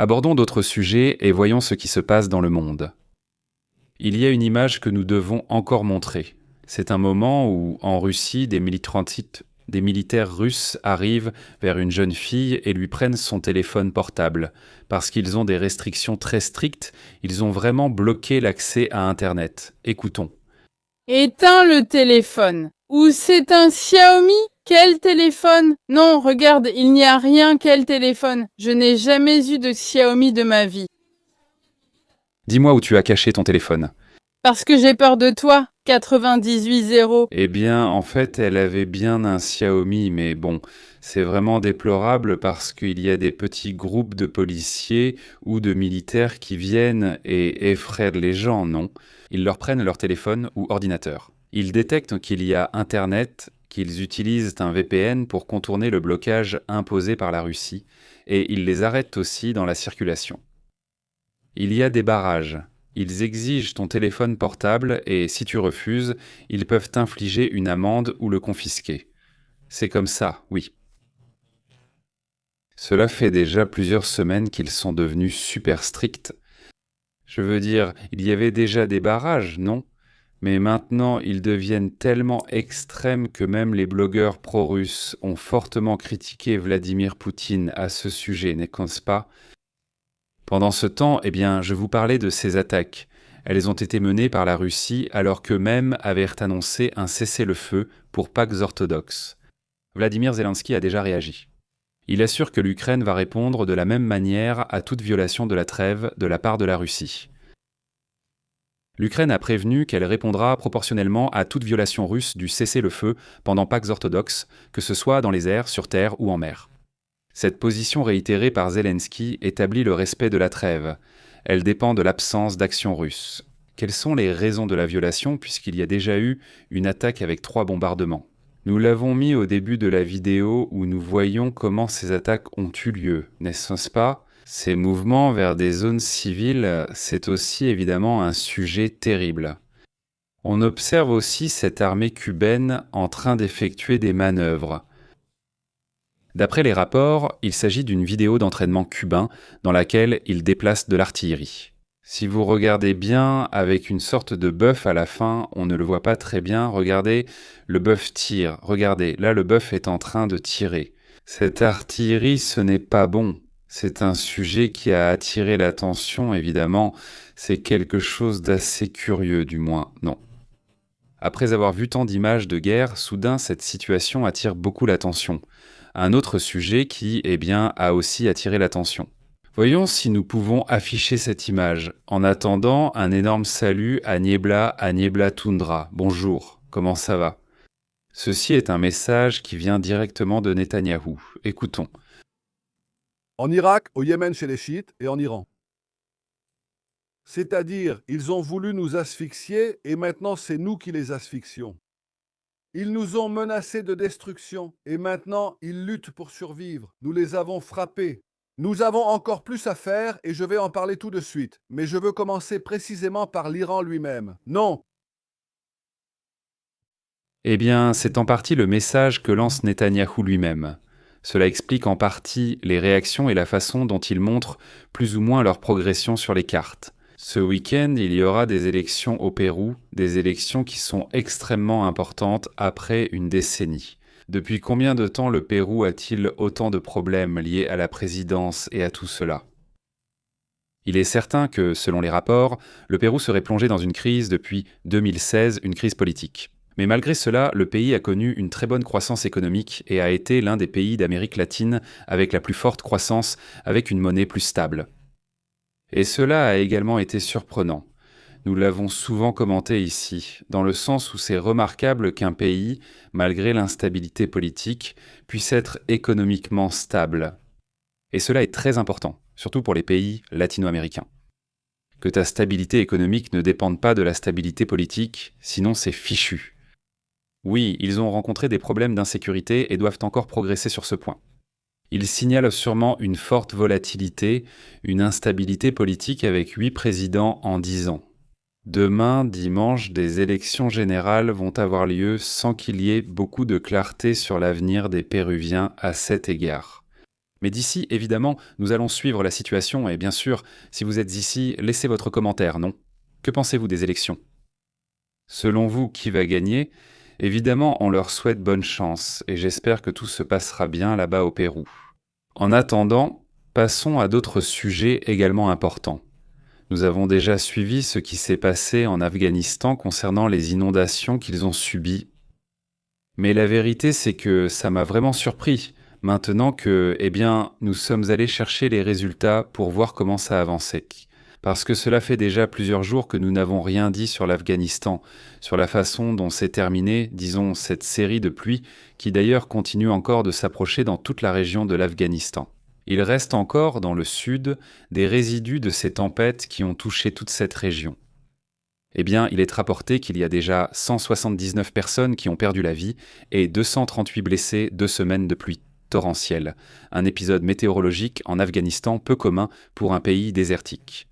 Abordons d'autres sujets et voyons ce qui se passe dans le monde. Il y a une image que nous devons encore montrer. C'est un moment où, en Russie, des militaires russes arrivent vers une jeune fille et lui prennent son téléphone portable. Parce qu'ils ont des restrictions très strictes, ils ont vraiment bloqué l'accès à Internet. Écoutons. Éteins le téléphone. Ou c'est un Xiaomi? Quel téléphone? Non, regarde, il n'y a rien, quel téléphone? Je n'ai jamais eu de Xiaomi de ma vie. Dis-moi où tu as caché ton téléphone. Parce que j'ai peur de toi. 98 0. Eh bien, en fait, elle avait bien un Xiaomi, mais bon, c'est vraiment déplorable parce qu'il y a des petits groupes de policiers ou de militaires qui viennent et effraient les gens, non? Ils leur prennent leur téléphone ou ordinateur. Ils détectent qu'il y a Internet, qu'ils utilisent un VPN pour contourner le blocage imposé par la Russie, et ils les arrêtent aussi dans la circulation. Il y a des barrages. Ils exigent ton téléphone portable et si tu refuses, ils peuvent t'infliger une amende ou le confisquer. C'est comme ça, oui. Cela fait déjà plusieurs semaines qu'ils sont devenus super stricts. Je veux dire, il y avait déjà des barrages, non? Mais maintenant, ils deviennent tellement extrêmes que même les blogueurs pro-russes ont fortement critiqué Vladimir Poutine à ce sujet, n'est-ce pas? Pendant ce temps, eh bien, je vous parlais de ces attaques. Elles ont été menées par la Russie alors qu'eux-mêmes avaient annoncé un cessez-le-feu pour Pâques orthodoxes. Vladimir Zelensky a déjà réagi. Il assure que l'Ukraine va répondre de la même manière à toute violation de la trêve de la part de la Russie. L'Ukraine a prévenu qu'elle répondra proportionnellement à toute violation russe du cessez-le-feu pendant Pâques orthodoxes, que ce soit dans les airs, sur terre ou en mer. Cette position réitérée par Zelensky établit le respect de la trêve. Elle dépend de l'absence d'action russe. Quelles sont les raisons de la violation puisqu'il y a déjà eu une attaque avec 3 bombardements? Nous l'avons mis au début de la vidéo où nous voyons comment ces attaques ont eu lieu, n'est-ce pas? Ces mouvements vers des zones civiles, c'est aussi évidemment un sujet terrible. On observe aussi cette armée cubaine en train d'effectuer des manœuvres. D'après les rapports, il s'agit d'une vidéo d'entraînement cubain dans laquelle ils déplacent de l'artillerie. Si vous regardez bien, avec une sorte de bœuf à la fin, on ne le voit pas très bien, regardez, le bœuf tire, regardez, là le bœuf est en train de tirer. Cette artillerie, ce n'est pas bon. C'est un sujet qui a attiré l'attention, évidemment, c'est quelque chose d'assez curieux du moins, non. Après avoir vu tant d'images de guerre, soudain cette situation attire beaucoup l'attention. Un autre sujet qui, eh bien, a aussi attiré l'attention. Voyons si nous pouvons afficher cette image. En attendant, un énorme salut à Niebla Tundra. Bonjour, comment ça va? Ceci est un message qui vient directement de Netanyahou. Écoutons. En Irak, au Yémen chez les chiites et en Iran. C'est-à-dire, ils ont voulu nous asphyxier et maintenant c'est nous qui les asphyxions. Ils nous ont menacés de destruction et maintenant ils luttent pour survivre. Nous les avons frappés. Nous avons encore plus à faire et je vais en parler tout de suite. Mais je veux commencer précisément par l'Iran lui-même. Non. Eh bien, c'est en partie le message que lance Netanyahou lui-même. Cela explique en partie les réactions et la façon dont ils montrent plus ou moins leur progression sur les cartes. Ce week-end, il y aura des élections au Pérou, des élections qui sont extrêmement importantes après une décennie. Depuis combien de temps le Pérou a-t-il autant de problèmes liés à la présidence et à tout cela? Il est certain que, selon les rapports, le Pérou serait plongé dans une crise depuis 2016, une crise politique. Mais malgré cela, le pays a connu une très bonne croissance économique et a été l'un des pays d'Amérique latine avec la plus forte croissance, avec une monnaie plus stable. Et cela a également été surprenant. Nous l'avons souvent commenté ici, dans le sens où c'est remarquable qu'un pays, malgré l'instabilité politique, puisse être économiquement stable. Et cela est très important, surtout pour les pays latino-américains. Que ta stabilité économique ne dépende pas de la stabilité politique, sinon c'est fichu. Oui, ils ont rencontré des problèmes d'insécurité et doivent encore progresser sur ce point. Ils signalent sûrement une forte volatilité, une instabilité politique avec 8 présidents en 10 ans. Demain, dimanche, des élections générales vont avoir lieu sans qu'il y ait beaucoup de clarté sur l'avenir des Péruviens à cet égard. Mais d'ici, évidemment, nous allons suivre la situation et bien sûr, si vous êtes ici, laissez votre commentaire, non? Que pensez-vous des élections? Selon vous, qui va gagner? Évidemment, on leur souhaite bonne chance et j'espère que tout se passera bien là-bas au Pérou. En attendant, passons à d'autres sujets également importants. Nous avons déjà suivi ce qui s'est passé en Afghanistan concernant les inondations qu'ils ont subies. Mais la vérité, c'est que ça m'a vraiment surpris, maintenant que, nous sommes allés chercher les résultats pour voir comment ça avançait. Parce que cela fait déjà plusieurs jours que nous n'avons rien dit sur l'Afghanistan, sur la façon dont s'est terminée, disons, cette série de pluies qui d'ailleurs continue encore de s'approcher dans toute la région de l'Afghanistan. Il reste encore, dans le sud, des résidus de ces tempêtes qui ont touché toute cette région. Il est rapporté qu'il y a déjà 179 personnes qui ont perdu la vie et 238 blessés 2 semaines de pluie torrentielle. Un épisode météorologique en Afghanistan peu commun pour un pays désertique.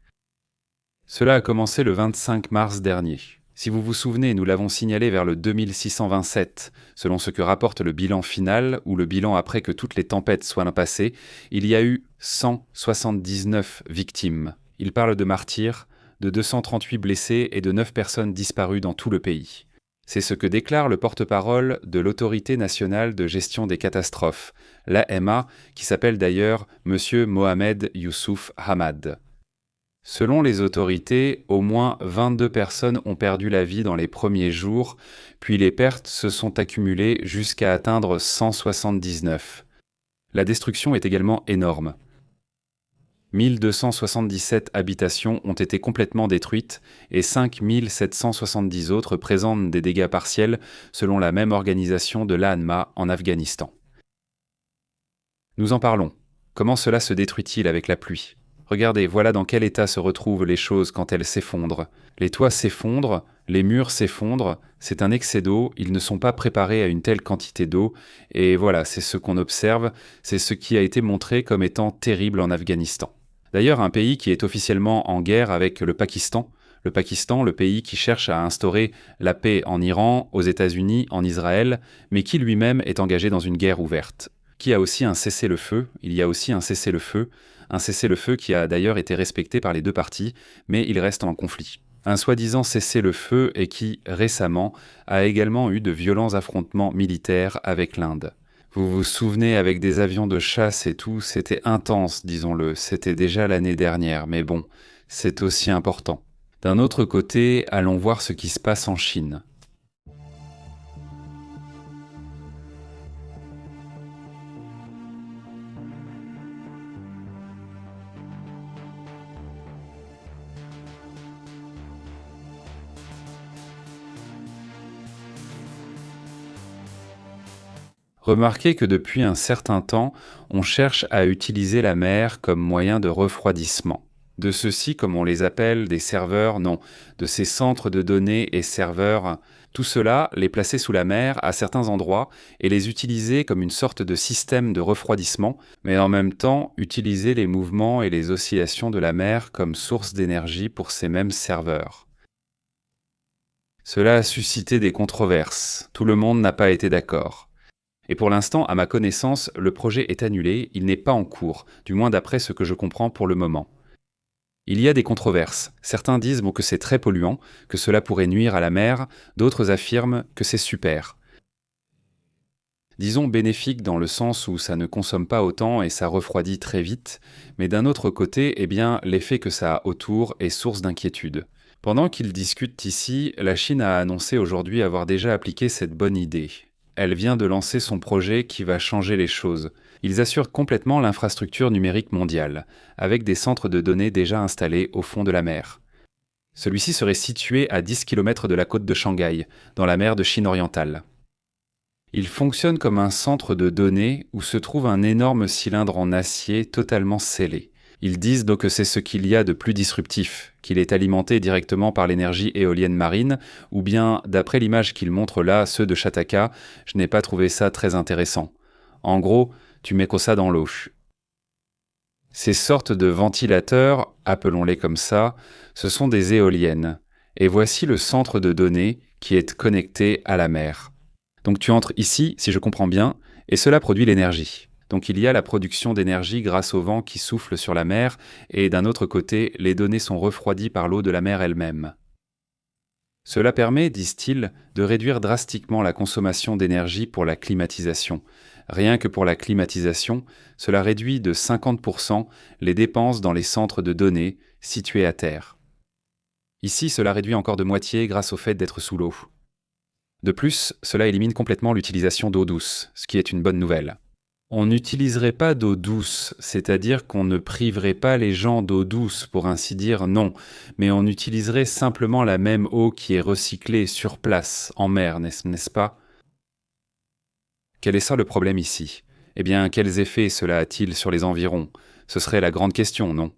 Cela a commencé le 25 mars dernier. Si vous vous souvenez, nous l'avons signalé vers le 2627. Selon ce que rapporte le bilan final, ou le bilan après que toutes les tempêtes soient passées, il y a eu 179 victimes. Il parle de martyrs, de 238 blessés et de 9 personnes disparues dans tout le pays. C'est ce que déclare le porte-parole de l'Autorité nationale de gestion des catastrophes, l'AMA, qui s'appelle d'ailleurs M. Mohamed Youssouf Hamad. Selon les autorités, au moins 22 personnes ont perdu la vie dans les premiers jours, puis les pertes se sont accumulées jusqu'à atteindre 179. La destruction est également énorme. 1277 habitations ont été complètement détruites et 5770 autres présentent des dégâts partiels selon la même organisation de l'ANMA en Afghanistan. Nous en parlons. Comment cela se détruit-il avec la pluie ? Regardez, voilà dans quel état se retrouvent les choses quand elles s'effondrent. Les toits s'effondrent, les murs s'effondrent, c'est un excès d'eau, ils ne sont pas préparés à une telle quantité d'eau, et voilà, c'est ce qu'on observe, c'est ce qui a été montré comme étant terrible en Afghanistan. D'ailleurs, un pays qui est officiellement en guerre avec le Pakistan, le pays qui cherche à instaurer la paix en Iran, aux États-Unis, en Israël, mais qui lui-même est engagé dans une guerre ouverte. Qui a aussi un cessez-le-feu, il y a aussi un cessez-le-feu qui a d'ailleurs été respecté par les deux parties, mais il reste en conflit. Un soi-disant cessez-le-feu et qui, récemment, a également eu de violents affrontements militaires avec l'Inde. Vous vous souvenez, avec des avions de chasse et tout, c'était intense, disons-le, c'était déjà l'année dernière, mais bon, c'est aussi important. D'un autre côté, allons voir ce qui se passe en Chine. Remarquez que depuis un certain temps, on cherche à utiliser la mer comme moyen de refroidissement. De ceux-ci, comme on les appelle, des serveurs, non, de ces centres de données et serveurs, tout cela, les placer sous la mer à certains endroits et les utiliser comme une sorte de système de refroidissement, mais en même temps utiliser les mouvements et les oscillations de la mer comme source d'énergie pour ces mêmes serveurs. Cela a suscité des controverses, tout le monde n'a pas été d'accord. Et pour l'instant, à ma connaissance, le projet est annulé, il n'est pas en cours, du moins d'après ce que je comprends pour le moment. Il y a des controverses. Certains disent que c'est très polluant, que cela pourrait nuire à la mer, d'autres affirment que c'est super. Disons bénéfique dans le sens où ça ne consomme pas autant et ça refroidit très vite, mais d'un autre côté, eh bien, l'effet que ça a autour est source d'inquiétude. Pendant qu'ils discutent ici, la Chine a annoncé aujourd'hui avoir déjà appliqué cette bonne idée. Elle vient de lancer son projet qui va changer les choses. Ils assurent complètement l'infrastructure numérique mondiale, avec des centres de données déjà installés au fond de la mer. Celui-ci serait situé à 10 km de la côte de Shanghai, dans la mer de Chine orientale. Il fonctionne comme un centre de données où se trouve un énorme cylindre en acier totalement scellé. Ils disent donc que c'est ce qu'il y a de plus disruptif, qu'il est alimenté directement par l'énergie éolienne marine, ou bien, d'après l'image qu'ils montrent là, ceux de Shataka, je n'ai pas trouvé ça très intéressant. En gros, tu mets ça dans l'eau. Ces sortes de ventilateurs, appelons-les comme ça, ce sont des éoliennes. Et voici le centre de données qui est connecté à la mer. Donc tu entres ici, si je comprends bien, et cela produit l'énergie. Donc il y a la production d'énergie grâce au vent qui souffle sur la mer, et d'un autre côté, les données sont refroidies par l'eau de la mer elle-même. Cela permet, disent-ils, de réduire drastiquement la consommation d'énergie pour la climatisation. Rien que pour la climatisation, cela réduit de 50% les dépenses dans les centres de données situés à terre. Ici, cela réduit encore de moitié grâce au fait d'être sous l'eau. De plus, cela élimine complètement l'utilisation d'eau douce, ce qui est une bonne nouvelle. On n'utiliserait pas d'eau douce, c'est-à-dire qu'on ne priverait pas les gens d'eau douce, pour ainsi dire, non, mais on utiliserait simplement la même eau qui est recyclée sur place, en mer, n'est-ce pas ? Quel est ça le problème ici ? Eh bien, quels effets cela a-t-il sur les environs ? Ce serait la grande question, non ?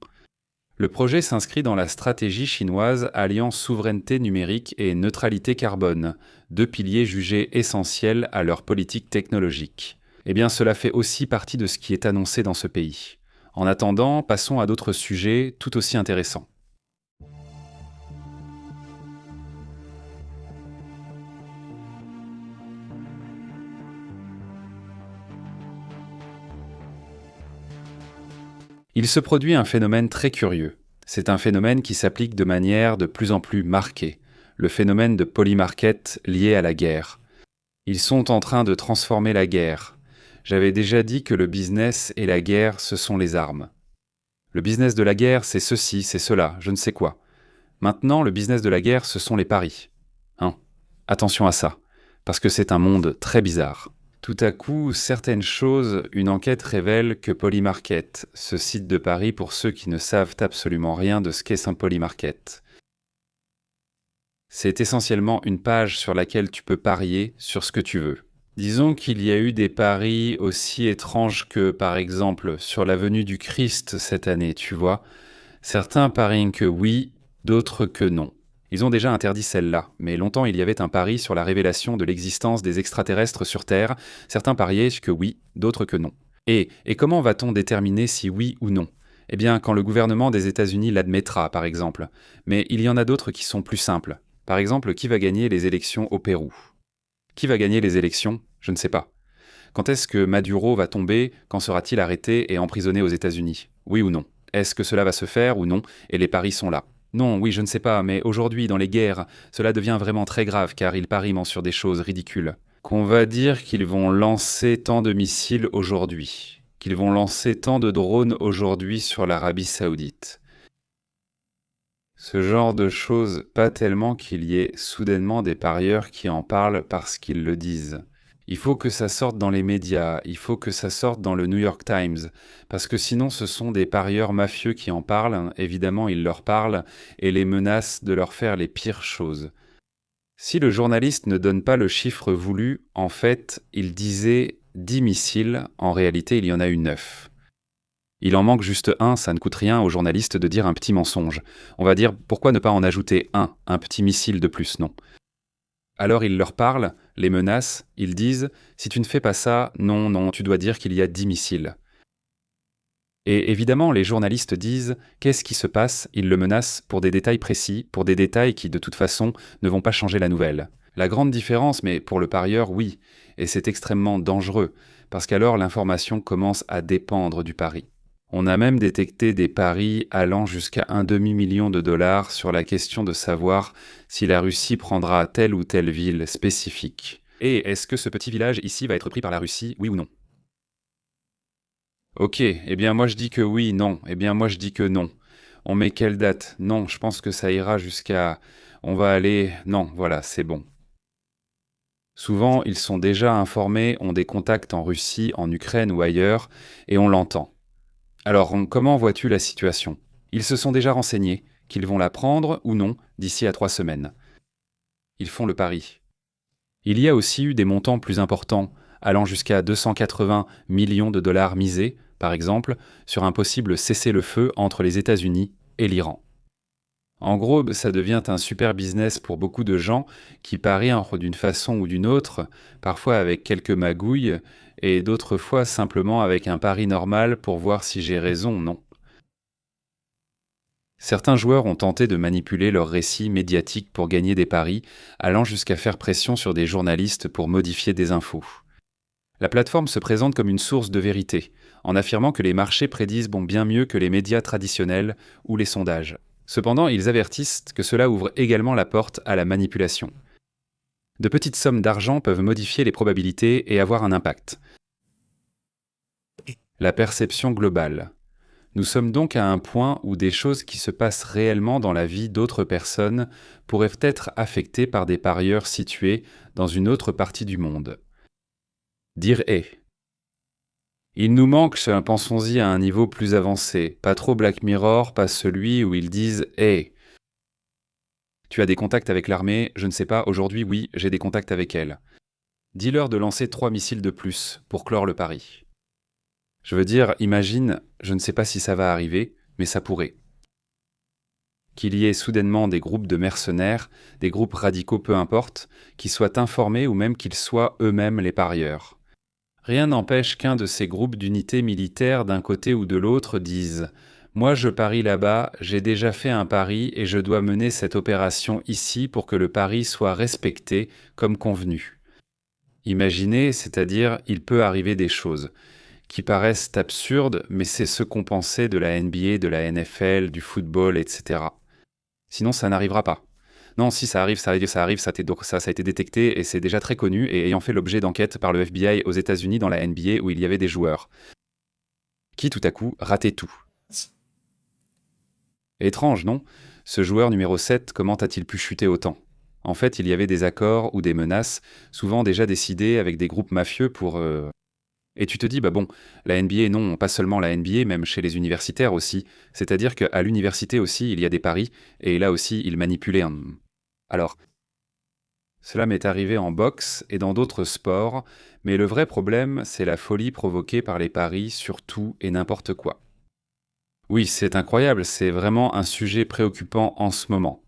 Le projet s'inscrit dans la stratégie chinoise alliant souveraineté numérique et neutralité carbone, deux piliers jugés essentiels à leur politique technologique. Eh bien, cela fait aussi partie de ce qui est annoncé dans ce pays. En attendant, passons à d'autres sujets tout aussi intéressants. Il se produit un phénomène très curieux. C'est un phénomène qui s'applique de manière de plus en plus marquée, le phénomène de polymarket lié à la guerre. Ils sont en train de transformer la guerre. J'avais déjà dit que le business et la guerre, ce sont les armes. Le business de la guerre, c'est ceci, c'est cela, je ne sais quoi. Maintenant, le business de la guerre, ce sont les paris. Attention à ça, parce que c'est un monde très bizarre. Tout à coup, certaines choses, une enquête révèle que Polymarket, ce site de paris pour ceux qui ne savent absolument rien de ce qu'est un Polymarket. C'est essentiellement une page sur laquelle tu peux parier sur ce que tu veux. Disons qu'il y a eu des paris aussi étranges que, par exemple, sur la venue du Christ cette année, tu vois. Certains parient que oui, d'autres que non. Ils ont déjà interdit celle-là, mais longtemps il y avait un pari sur la révélation de l'existence des extraterrestres sur Terre. Certains pariaient que oui, d'autres que non. Et comment va-t-on déterminer si oui ou non ? Eh bien, quand le gouvernement des États-Unis l'admettra, par exemple. Mais il y en a d'autres qui sont plus simples. Par exemple, qui va gagner les élections au Pérou ? Qui va gagner les élections ? Je ne sais pas. Quand est-ce que Maduro va tomber ? Quand sera-t-il arrêté et emprisonné aux États-Unis ? Oui ou non ? Est-ce que cela va se faire ou non ? Et les paris sont là. Non, oui, je ne sais pas, mais aujourd'hui, dans les guerres, cela devient vraiment très grave car ils parient sur des choses ridicules. Qu'on va dire qu'ils vont lancer tant de missiles aujourd'hui, qu'ils vont lancer tant de drones aujourd'hui sur l'Arabie Saoudite. Ce genre de choses, pas tellement qu'il y ait soudainement des parieurs qui en parlent parce qu'ils le disent. Il faut que ça sorte dans les médias, il faut que ça sorte dans le New York Times, parce que sinon ce sont des parieurs mafieux qui en parlent, évidemment ils leur parlent et les menacent de leur faire les pires choses. Si le journaliste ne donne pas le chiffre voulu, en fait, il disait 10 missiles, en réalité il y en a eu 9. Il en manque juste un, ça ne coûte rien au journaliste de dire un petit mensonge. On va dire, pourquoi ne pas en ajouter un petit missile de plus, non ? Alors il leur parle, les menace, ils disent « Si tu ne fais pas ça, non, tu dois dire qu'il y a 10 missiles. » Et évidemment, les journalistes disent « Qu'est-ce qui se passe ?» Ils le menacent pour des détails précis, pour des détails qui, de toute façon, ne vont pas changer la nouvelle. La grande différence, mais pour le parieur, oui, et c'est extrêmement dangereux, parce qu'alors l'information commence à dépendre du pari. On a même détecté des paris allant jusqu'à $1 demi-million sur la question de savoir si la Russie prendra telle ou telle ville spécifique. Et est-ce que ce petit village ici va être pris par la Russie, oui ou non? Ok, eh bien moi je dis que oui, non. Eh bien moi je dis que non. On met quelle date? Non, je pense que ça ira jusqu'à... On va aller... Non, voilà, c'est bon. Souvent, ils sont déjà informés, ont des contacts en Russie, en Ukraine ou ailleurs, et on l'entend. Alors, comment vois-tu la situation? Ils se sont déjà renseignés, qu'ils vont la prendre ou non d'ici à 3 semaines. Ils font le pari. Il y a aussi eu des montants plus importants, allant jusqu'à 280 millions de dollars misés, par exemple, sur un possible cessez-le-feu entre les États-Unis et l'Iran. En gros, ça devient un super business pour beaucoup de gens qui parient d'une façon ou d'une autre, parfois avec quelques magouilles, et d'autres fois simplement avec un pari normal pour voir si j'ai raison ou non. Certains joueurs ont tenté de manipuler leurs récits médiatiques pour gagner des paris, allant jusqu'à faire pression sur des journalistes pour modifier des infos. La plateforme se présente comme une source de vérité, en affirmant que les marchés prédisent bien mieux que les médias traditionnels ou les sondages. Cependant, ils avertissent que cela ouvre également la porte à la manipulation. De petites sommes d'argent peuvent modifier les probabilités et avoir un impact. La perception globale. Nous sommes donc à un point où des choses qui se passent réellement dans la vie d'autres personnes pourraient être affectées par des parieurs situés dans une autre partie du monde. Dire est. Il nous manque, pensons-y à un niveau plus avancé, pas trop Black Mirror, pas celui où ils disent « Hey, tu as des contacts avec l'armée, je ne sais pas, aujourd'hui oui, j'ai des contacts avec elle. Dis-leur de lancer 3 missiles de plus pour clore le pari. » Je veux dire, imagine, je ne sais pas si ça va arriver, mais ça pourrait. Qu'il y ait soudainement des groupes de mercenaires, des groupes radicaux peu importe, qui soient informés ou même qu'ils soient eux-mêmes les parieurs. Rien n'empêche qu'un de ces groupes d'unités militaires d'un côté ou de l'autre disent « Moi je parie là-bas, j'ai déjà fait un pari et je dois mener cette opération ici pour que le pari soit respecté comme convenu. » Imaginez, c'est-à-dire il peut arriver des choses qui paraissent absurdes, mais c'est ce qu'on pensait de la NBA, de la NFL, du football, etc. Sinon ça n'arrivera pas. Non, si ça arrive, ça a été détecté et c'est déjà très connu et ayant fait l'objet d'enquêtes par le FBI aux États-Unis dans la NBA où il y avait des joueurs qui tout à coup rataient tout. Étrange, non? Ce joueur numéro 7, comment a-t-il pu chuter autant? En fait, il y avait des accords ou des menaces, souvent déjà décidés avec des groupes mafieux pour... Et tu te dis, la NBA, non, pas seulement la NBA, même chez les universitaires aussi. C'est-à-dire qu'à l'université aussi, il y a des paris, et là aussi, ils manipulaient un... Alors, cela m'est arrivé en boxe et dans d'autres sports, mais le vrai problème, c'est la folie provoquée par les paris sur tout et n'importe quoi. Oui, c'est incroyable, c'est vraiment un sujet préoccupant en ce moment.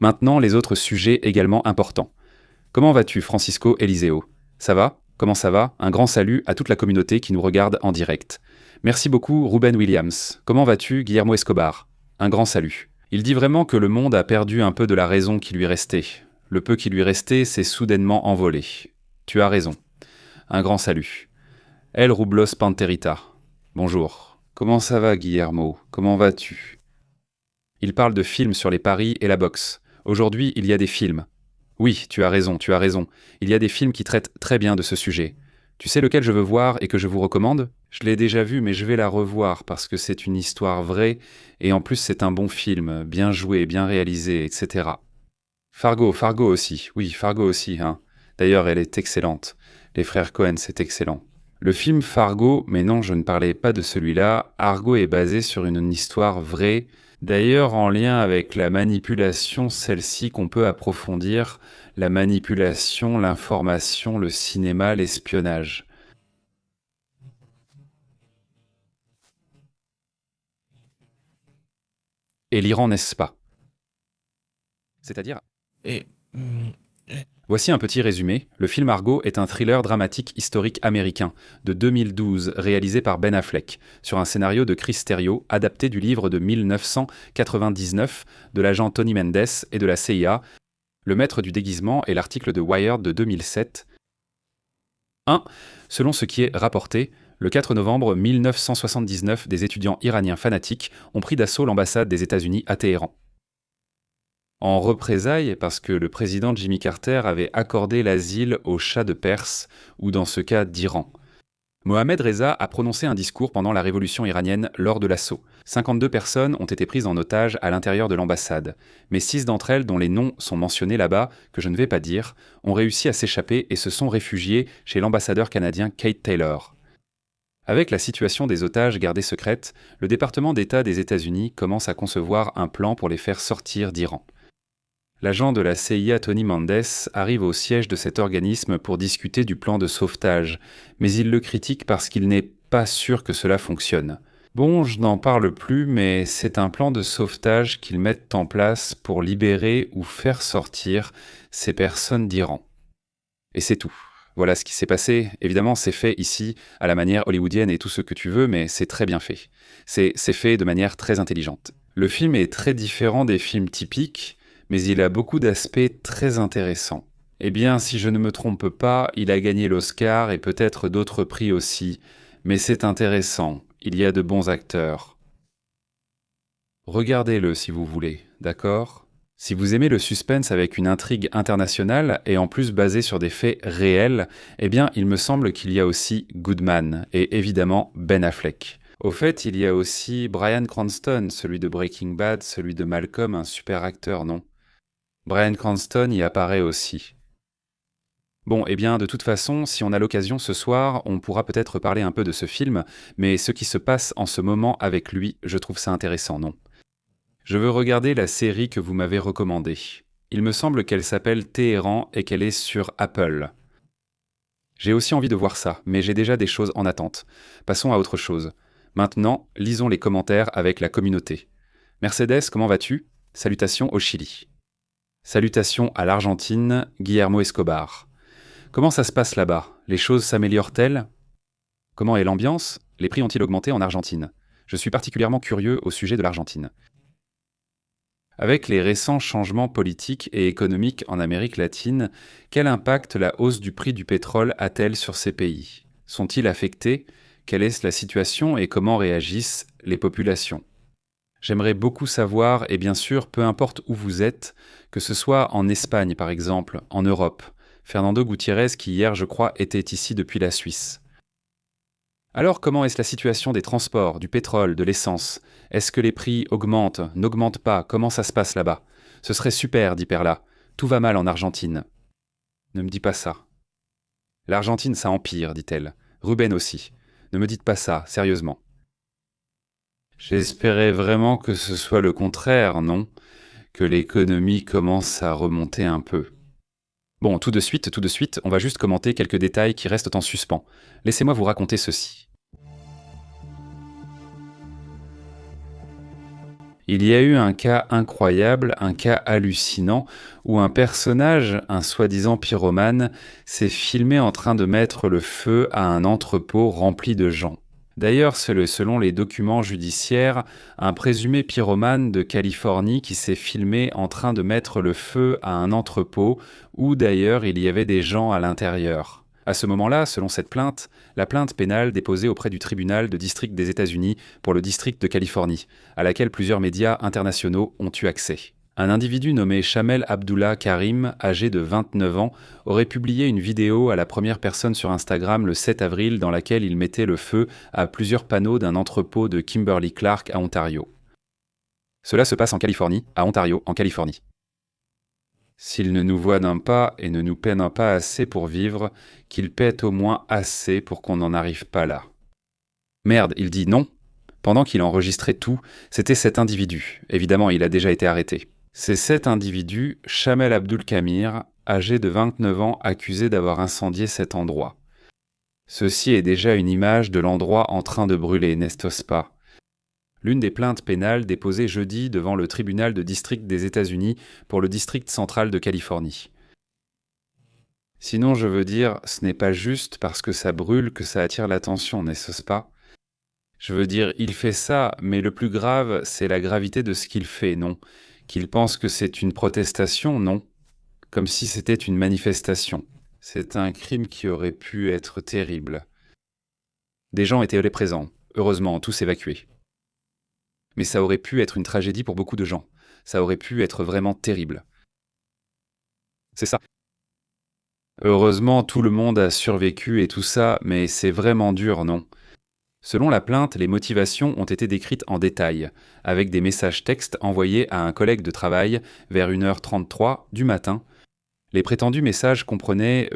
Maintenant, les autres sujets également importants. Comment vas-tu, Francisco Eliseo? Ça va? Comment ça va? Un grand salut à toute la communauté qui nous regarde en direct. Merci beaucoup, Ruben Williams. Comment vas-tu, Guillermo Escobar? Un grand salut. Il dit vraiment que le monde a perdu un peu de la raison qui lui restait. Le peu qui lui restait s'est soudainement envolé. Tu as raison. Un grand salut. El Rublos Panterita. Bonjour. Comment ça va, Guillermo? Comment vas-tu? Il parle de films sur les paris et la boxe. Aujourd'hui, il y a des films. Oui, tu as raison. Il y a des films qui traitent très bien de ce sujet. Tu sais lequel je veux voir et que je vous recommande? Je l'ai déjà vu, mais je vais la revoir parce que c'est une histoire vraie et en plus c'est un bon film, bien joué, bien réalisé, etc. Fargo aussi. Oui, Fargo aussi, hein. D'ailleurs, elle est excellente. Les frères Cohen, c'est excellent. Le film Fargo, mais non, je ne parlais pas de celui-là. Argo est basé sur une histoire vraie. D'ailleurs, en lien avec la manipulation, celle-ci qu'on peut approfondir, la manipulation, l'information, le cinéma, l'espionnage. Et l'Iran, n'est-ce pas? C'est-à-dire... Voici un petit résumé. Le film Argo est un thriller dramatique historique américain de 2012 réalisé par Ben Affleck sur un scénario de Chris Terrio adapté du livre de 1999 de l'agent Tony Mendes et de la CIA, Le maître du déguisement et l'article de Wired de 2007. 1. Selon ce qui est rapporté, le 4 novembre 1979, des étudiants iraniens fanatiques ont pris d'assaut l'ambassade des États-Unis à Téhéran. En représailles, parce que le président Jimmy Carter avait accordé l'asile au Shah de Perse, ou dans ce cas d'Iran. Mohammad Reza a prononcé un discours pendant la révolution iranienne lors de l'assaut. 52 personnes ont été prises en otage à l'intérieur de l'ambassade, mais 6 d'entre elles, dont les noms sont mentionnés là-bas, que je ne vais pas dire, ont réussi à s'échapper et se sont réfugiées chez l'ambassadeur canadien Kate Taylor. Avec la situation des otages gardés secrète, le département d'État des États-Unis commence à concevoir un plan pour les faire sortir d'Iran. L'agent de la CIA Tony Mendes arrive au siège de cet organisme pour discuter du plan de sauvetage, mais il le critique parce qu'il n'est pas sûr que cela fonctionne. Bon, je n'en parle plus, mais c'est un plan de sauvetage qu'ils mettent en place pour libérer ou faire sortir ces personnes d'Iran. Et c'est tout. Voilà ce qui s'est passé. Évidemment, c'est fait ici, à la manière hollywoodienne et tout ce que tu veux, mais c'est très bien fait. C'est fait de manière très intelligente. Le film est très différent des films typiques, mais il a beaucoup d'aspects très intéressants. Eh bien, si je ne me trompe pas, il a gagné l'Oscar et peut-être d'autres prix aussi, mais c'est intéressant, il y a de bons acteurs. Regardez-le si vous voulez, d'accord ? Si vous aimez le suspense avec une intrigue internationale et en plus basée sur des faits réels, eh bien, il me semble qu'il y a aussi Goodman et évidemment Ben Affleck. Au fait, il y a aussi Bryan Cranston, celui de Breaking Bad, celui de Malcolm, un super acteur, non ? Bryan Cranston y apparaît aussi. Bon, eh bien, de toute façon, si on a l'occasion ce soir, on pourra peut-être parler un peu de ce film, mais ce qui se passe en ce moment avec lui, je trouve ça intéressant, non ? Je veux regarder la série que vous m'avez recommandée. Il me semble qu'elle s'appelle Téhéran et qu'elle est sur Apple. J'ai aussi envie de voir ça, mais j'ai déjà des choses en attente. Passons à autre chose. Maintenant, lisons les commentaires avec la communauté. Mercedes, comment vas-tu ? Salutations au Chili. Salutations à l'Argentine, Guillermo Escobar. Comment ça se passe là-bas ? Les choses s'améliorent-elles ? Comment est l'ambiance ? Les prix ont-ils augmenté en Argentine ? Je suis particulièrement curieux au sujet de l'Argentine. Avec les récents changements politiques et économiques en Amérique latine, quel impact la hausse du prix du pétrole a-t-elle sur ces pays ? Sont-ils affectés ? Quelle est la situation et comment réagissent les populations ? J'aimerais beaucoup savoir, et bien sûr, peu importe où vous êtes, que ce soit en Espagne par exemple, en Europe. Fernando Gutiérrez qui hier, je crois, était ici depuis la Suisse. Alors comment est-ce la situation des transports, du pétrole, de l'essence ? Est-ce que les prix augmentent, n'augmentent pas ? Comment ça se passe là-bas ? Ce serait super, dit Perla. Tout va mal en Argentine. Ne me dis pas ça. L'Argentine, ça empire, dit-elle. Ruben aussi. Ne me dites pas ça, sérieusement. J'espérais vraiment que ce soit le contraire, non ? Que l'économie commence à remonter un peu. Bon, tout de suite, on va juste commenter quelques détails qui restent en suspens. Laissez-moi vous raconter ceci. Il y a eu un cas incroyable, un cas hallucinant, où un personnage, un soi-disant pyromane, s'est filmé en train de mettre le feu à un entrepôt rempli de gens. D'ailleurs, c'est selon les documents judiciaires, un présumé pyromane de Californie qui s'est filmé en train de mettre le feu à un entrepôt où d'ailleurs il y avait des gens à l'intérieur. À ce moment-là, selon cette plainte, la plainte pénale déposée auprès du tribunal de district des États-Unis pour le district de Californie, à laquelle plusieurs médias internationaux ont eu accès. Un individu nommé Chamel Abdullah Karim, âgé de 29 ans, aurait publié une vidéo à la première personne sur Instagram le 7 avril dans laquelle il mettait le feu à plusieurs panneaux d'un entrepôt de Kimberly-Clark à Ontario. Cela se passe en Californie, à Ontario, en Californie. S'il ne nous voit pas et ne nous peine pas assez pour vivre, qu'il pète au moins assez pour qu'on n'en arrive pas là. Merde, il dit non. Pendant qu'il enregistrait tout, c'était cet individu. Évidemment, il a déjà été arrêté. C'est cet individu, Chamel Abdul Kamir, âgé de 29 ans, accusé d'avoir incendié cet endroit. Ceci est déjà une image de l'endroit en train de brûler, n'est-ce pas ? L'une des plaintes pénales déposées jeudi devant le tribunal de district des États-Unis pour le district central de Californie. Sinon, je veux dire, ce n'est pas juste parce que ça brûle que ça attire l'attention, n'est-ce pas ? Je veux dire, il fait ça, mais le plus grave, c'est la gravité de ce qu'il fait, non ? Qu'il pense que c'est une protestation, non ? Comme si c'était une manifestation. C'est un crime qui aurait pu être terrible. Des gens étaient présents. Heureusement, tous évacués. Mais ça aurait pu être une tragédie pour beaucoup de gens. Ça aurait pu être vraiment terrible. C'est ça. Heureusement, tout le monde a survécu et tout ça, mais c'est vraiment dur, non? Selon la plainte, les motivations ont été décrites en détail, avec des messages textes envoyés à un collègue de travail vers 1h33 du matin. Les prétendus messages comprenaient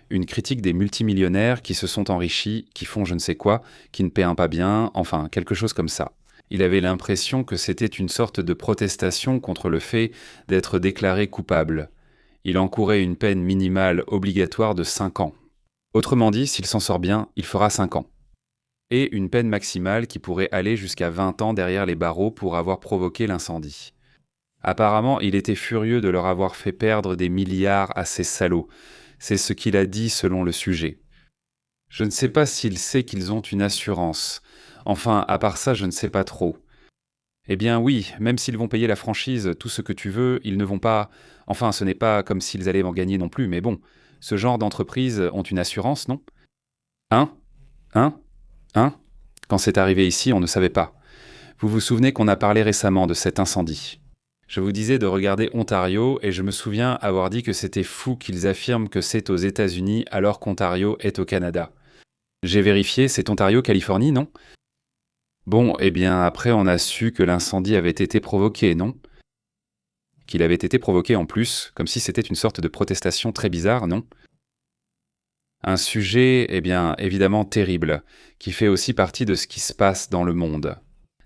une critique des multimillionnaires qui se sont enrichis, qui font je ne sais quoi, qui ne paient pas bien, enfin quelque chose comme ça. Il avait l'impression que c'était une sorte de protestation contre le fait d'être déclaré coupable. Il encourait une peine minimale obligatoire de 5 ans. Autrement dit, s'il s'en sort bien, il fera 5 ans. Et une peine maximale qui pourrait aller jusqu'à 20 ans derrière les barreaux pour avoir provoqué l'incendie. Apparemment, il était furieux de leur avoir fait perdre des milliards à ces salauds. C'est ce qu'il a dit selon le sujet. Je ne sais pas s'il sait qu'ils ont une assurance. Enfin, à part ça, je ne sais pas trop. Eh bien oui, même s'ils vont payer la franchise, tout ce que tu veux, ils ne vont pas... Enfin, ce n'est pas comme s'ils allaient en gagner non plus, mais bon, ce genre d'entreprises ont une assurance, non? Hein? Quand c'est arrivé ici, on ne savait pas. Vous vous souvenez qu'on a parlé récemment de cet incendie. Je vous disais de regarder Ontario et je me souviens avoir dit que c'était fou qu'ils affirment que c'est aux États-Unis alors qu'Ontario est au Canada. J'ai vérifié, c'est Ontario, Californie, non? Bon, eh bien après on a su que l'incendie avait été provoqué, non? Qu'il avait été provoqué en plus, comme si c'était une sorte de protestation très bizarre, non? Un sujet, eh bien, évidemment terrible, qui fait aussi partie de ce qui se passe dans le monde.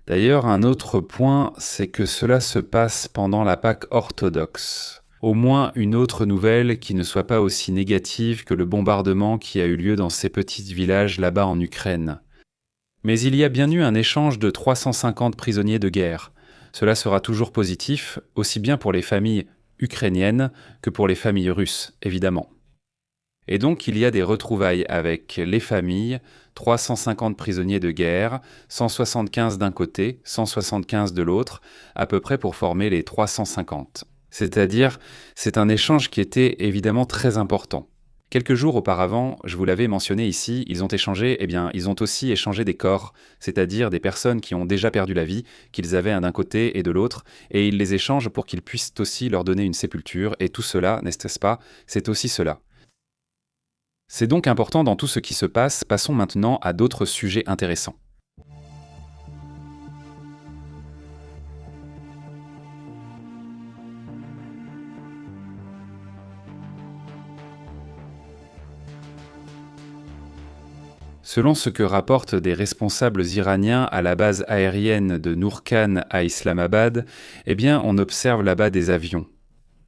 D'ailleurs, un autre point, c'est que cela se passe pendant la Pâque orthodoxe. Au moins une autre nouvelle qui ne soit pas aussi négative que le bombardement qui a eu lieu dans ces petits villages là-bas en Ukraine. Mais il y a bien eu un échange de 350 prisonniers de guerre. Cela sera toujours positif, aussi bien pour les familles ukrainiennes que pour les familles russes, évidemment. Et donc il y a des retrouvailles avec les familles, 350 prisonniers de guerre, 175 d'un côté, 175 de l'autre, à peu près pour former les 350. C'est-à-dire, c'est un échange qui était évidemment très important. Quelques jours auparavant, je vous l'avais mentionné ici, ils ont aussi échangé des corps, c'est-à-dire des personnes qui ont déjà perdu la vie, qu'ils avaient un d'un côté et de l'autre, et ils les échangent pour qu'ils puissent aussi leur donner une sépulture, et tout cela, n'est-ce pas, c'est aussi cela. C'est donc important dans tout ce qui se passe, passons maintenant à d'autres sujets intéressants. Selon ce que rapportent des responsables iraniens à la base aérienne de Nour-Khan à Islamabad, eh bien on observe là-bas des avions.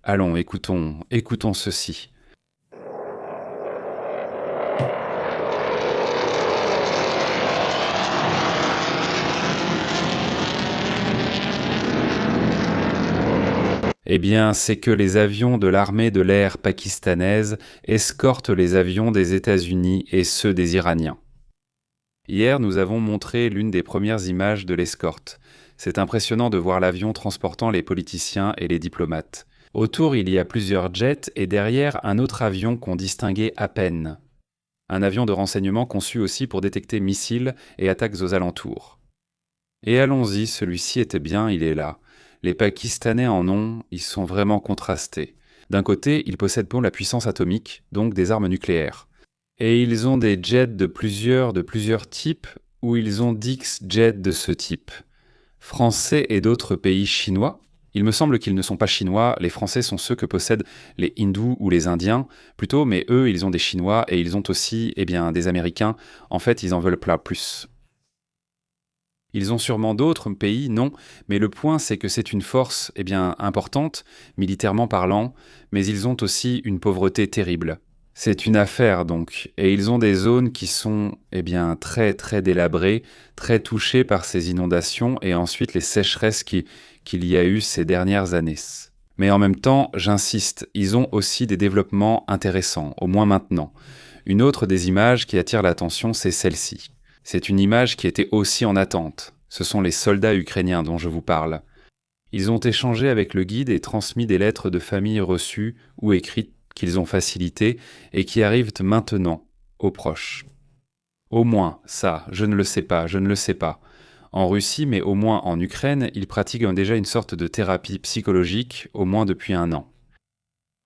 Allons, écoutons ceci. Eh bien, c'est que les avions de l'armée de l'air pakistanaise escortent les avions des États-Unis et ceux des Iraniens. Hier, nous avons montré l'une des premières images de l'escorte. C'est impressionnant de voir l'avion transportant les politiciens et les diplomates. Autour, il y a plusieurs jets et derrière, un autre avion qu'on distinguait à peine. Un avion de renseignement conçu aussi pour détecter missiles et attaques aux alentours. Et allons-y, celui-ci était bien, il est là. Les Pakistanais en ont, ils sont vraiment contrastés. D'un côté, ils possèdent pour la puissance atomique, donc des armes nucléaires. Et ils ont des jets de plusieurs types, ou ils ont 10 jets de ce type. Français et d'autres pays chinois. Il me semble qu'ils ne sont pas chinois, les Français sont ceux que possèdent les hindous ou les indiens, plutôt, mais eux, ils ont des Chinois et ils ont aussi, des Américains. En fait, ils en veulent plus. Ils ont sûrement d'autres pays, non, mais le point c'est que c'est une force, importante, militairement parlant, mais ils ont aussi une pauvreté terrible. C'est une affaire donc, et ils ont des zones qui sont, très très délabrées, très touchées par ces inondations et ensuite les sécheresses qu'il y a eu ces dernières années. Mais en même temps, j'insiste, ils ont aussi des développements intéressants, au moins maintenant. Une autre des images qui attire l'attention, c'est celle-ci. C'est une image qui était aussi en attente. Ce sont les soldats ukrainiens dont je vous parle. Ils ont échangé avec le guide et transmis des lettres de famille reçues ou écrites qu'ils ont facilité et qui arrivent maintenant aux proches. Au moins, ça, je ne le sais pas. En Russie, mais au moins en Ukraine, ils pratiquent déjà une sorte de thérapie psychologique, au moins depuis 1 an.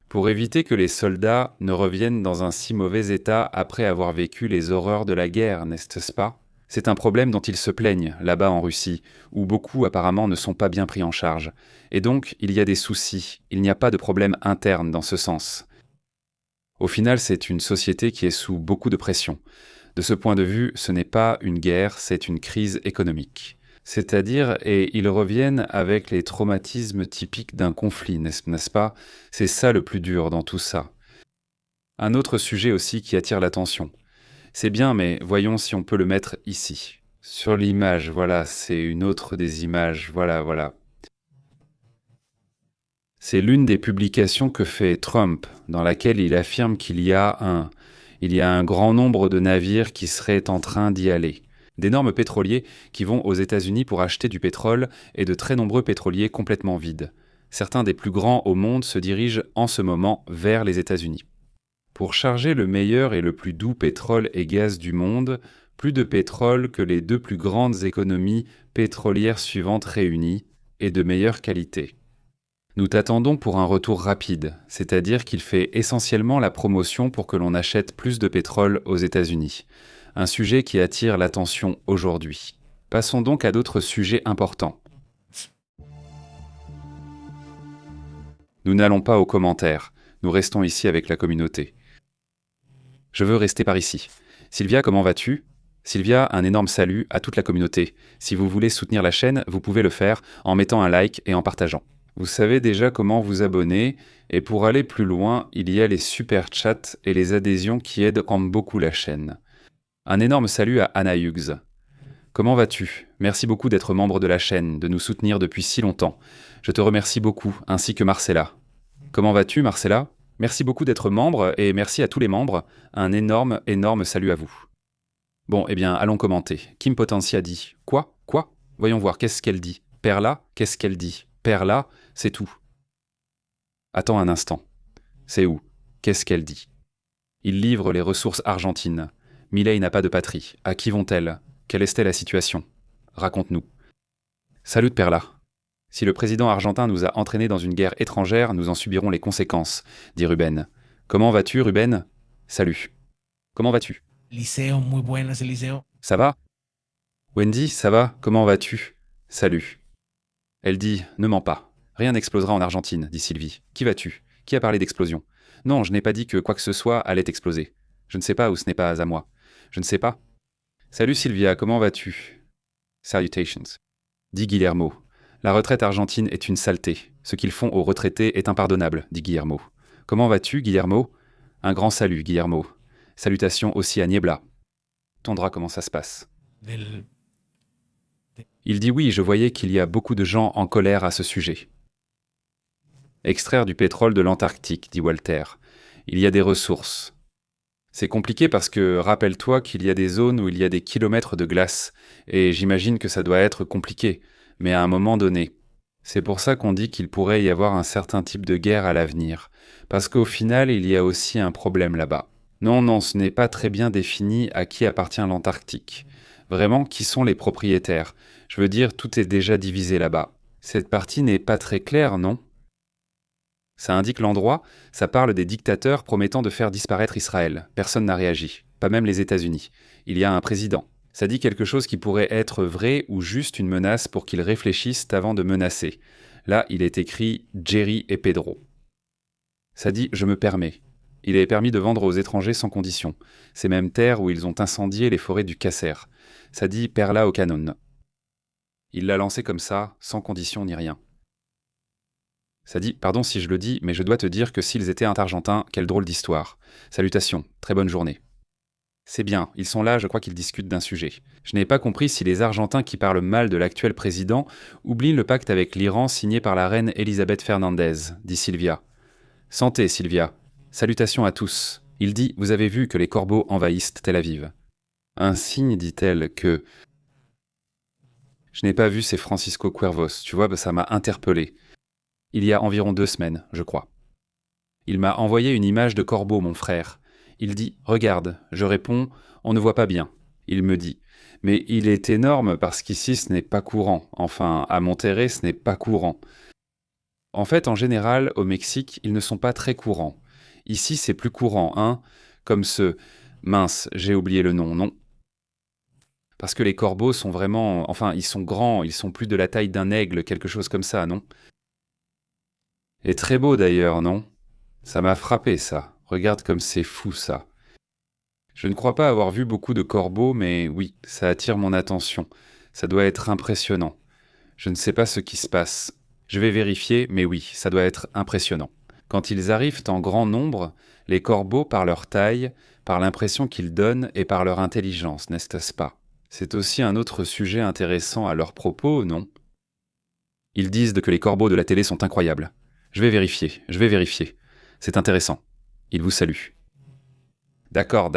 Pour éviter que les soldats ne reviennent dans un si mauvais état après avoir vécu les horreurs de la guerre, n'est-ce pas ? C'est un problème dont ils se plaignent, là-bas en Russie, où beaucoup apparemment ne sont pas bien pris en charge. Et donc, il y a des soucis, il n'y a pas de problème interne dans ce sens. Au final, c'est une société qui est sous beaucoup de pression. De ce point de vue, ce n'est pas une guerre, c'est une crise économique. C'est-à-dire, et ils reviennent avec les traumatismes typiques d'un conflit, n'est-ce pas ? C'est ça le plus dur dans tout ça. Un autre sujet aussi qui attire l'attention. C'est bien, mais voyons si on peut le mettre ici. Sur l'image, voilà, c'est une autre des images, voilà. C'est l'une des publications que fait Trump, dans laquelle il affirme qu'il y a un grand nombre de navires qui seraient en train d'y aller. D'énormes pétroliers qui vont aux États-Unis pour acheter du pétrole et de très nombreux pétroliers complètement vides. Certains des plus grands au monde se dirigent en ce moment vers les États-Unis. Pour charger le meilleur et le plus doux pétrole et gaz du monde, plus de pétrole que les 2 plus grandes économies pétrolières suivantes réunies, et de meilleure qualité. Nous t'attendons pour un retour rapide, c'est-à-dire qu'il fait essentiellement la promotion pour que l'on achète plus de pétrole aux États-Unis. Un sujet qui attire l'attention aujourd'hui. Passons donc à d'autres sujets importants. Nous n'allons pas aux commentaires, nous restons ici avec la communauté. Je veux rester par ici. Sylvia, comment vas-tu ? Sylvia, un énorme salut à toute la communauté. Si vous voulez soutenir la chaîne, vous pouvez le faire en mettant un like et en partageant. Vous savez déjà comment vous abonner, et pour aller plus loin, il y a les super chats et les adhésions qui aident beaucoup la chaîne. Un énorme salut à Anna Hughes. Comment vas-tu ? Merci beaucoup d'être membre de la chaîne, de nous soutenir depuis si longtemps. Je te remercie beaucoup, ainsi que Marcella. Comment vas-tu, Marcella ? Merci beaucoup d'être membre, et merci à tous les membres. Un énorme salut à vous. Bon, eh bien, allons commenter. Kim Potencia dit « Quoi ? Voyons voir, qu'est-ce qu'elle dit ? Perla, qu'est-ce qu'elle dit ? Perla, c'est tout. Attends un instant. C'est où ? Qu'est-ce qu'elle dit ? Il livre les ressources argentines. Milei n'a pas de patrie. À qui vont-elles ? Quelle est la situation ? Raconte-nous. Salut Perla. Si le président argentin nous a entraînés dans une guerre étrangère, nous en subirons les conséquences, dit Ruben. Comment vas-tu, Ruben ? Salut. Comment vas-tu ? Liceo, muy buenas, Eliseo. Ça va ? Wendy, ça va ? Comment vas-tu ? Salut. Elle dit « Ne mens pas. Rien n'explosera en Argentine, dit Sylvie. Qui vas-tu ? Qui a parlé d'explosion ? Non, je n'ai pas dit que quoi que ce soit allait exploser. Je ne sais pas ou ce n'est pas à moi. Je ne sais pas. Salut Sylvia, comment vas-tu ? Salutations. Dit Guillermo. La retraite argentine est une saleté. Ce qu'ils font aux retraités est impardonnable, dit Guillermo. Comment vas-tu, Guillermo ? Un grand salut, Guillermo. Salutations aussi à Niebla. Tondra, comment ça se passe ? Il dit oui, je voyais qu'il y a beaucoup de gens en colère à ce sujet. Extraire du pétrole de l'Antarctique, dit Walter. Il y a des ressources. C'est compliqué parce que rappelle-toi qu'il y a des zones où il y a des kilomètres de glace, et j'imagine que ça doit être compliqué, mais à un moment donné. C'est pour ça qu'on dit qu'il pourrait y avoir un certain type de guerre à l'avenir, parce qu'au final, il y a aussi un problème là-bas. Non, ce n'est pas très bien défini à qui appartient l'Antarctique. Vraiment, qui sont les propriétaires ? Je veux dire, tout est déjà divisé là-bas. Cette partie n'est pas très claire, non ? Ça indique l'endroit, ça parle des dictateurs promettant de faire disparaître Israël. Personne n'a réagi, pas même les États-Unis. Il y a un président. Ça dit quelque chose qui pourrait être vrai ou juste une menace pour qu'ils réfléchissent avant de menacer. Là, il est écrit Jerry et Pedro. Ça dit « Je me permets ». Il est permis de vendre aux étrangers sans condition. Ces mêmes terres où ils ont incendié les forêts du Kasser. Ça dit « Perla au canon ». Il l'a lancé comme ça, sans condition ni rien. Ça dit « Pardon si je le dis, mais je dois te dire que s'ils étaient argentins, quelle drôle d'histoire. Salutations, très bonne journée. » C'est bien, ils sont là, je crois qu'ils discutent d'un sujet. Je n'ai pas compris si les Argentins qui parlent mal de l'actuel président oublient le pacte avec l'Iran signé par la reine Elisabeth Fernandez, dit Sylvia. Santé, Sylvia. Salutations à tous. Il dit « Vous avez vu que les corbeaux envahissent Tel Aviv. » Un signe, dit-elle, que... Je n'ai pas vu ces Francisco Cuervos, tu vois, ça m'a interpellé. Il y a environ 2 semaines, je crois. Il m'a envoyé une image de corbeau, mon frère. Il dit « Regarde ». Je réponds « On ne voit pas bien ». Il me dit « Mais il est énorme parce qu'ici ce n'est pas courant. Enfin, à Monterrey, ce n'est pas courant. » En fait, en général, au Mexique, ils ne sont pas très courants. Ici, c'est plus courant, hein, comme ce « Mince, j'ai oublié le nom, non ?» Parce que les corbeaux sont vraiment... Enfin, ils sont grands, ils sont plus de la taille d'un aigle, quelque chose comme ça, non? Et très beau d'ailleurs, non? Ça m'a frappé, ça. Regarde comme c'est fou, ça. Je ne crois pas avoir vu beaucoup de corbeaux, mais oui, ça attire mon attention. Ça doit être impressionnant. Je ne sais pas ce qui se passe. Je vais vérifier, mais oui, ça doit être impressionnant. Quand ils arrivent en grand nombre, les corbeaux, par leur taille, par l'impression qu'ils donnent et par leur intelligence, n'est-ce pas? C'est aussi un autre sujet intéressant à leur propos, non? Ils disent que les corbeaux de la télé sont incroyables. Je vais vérifier. C'est intéressant. Ils vous saluent. D'accord.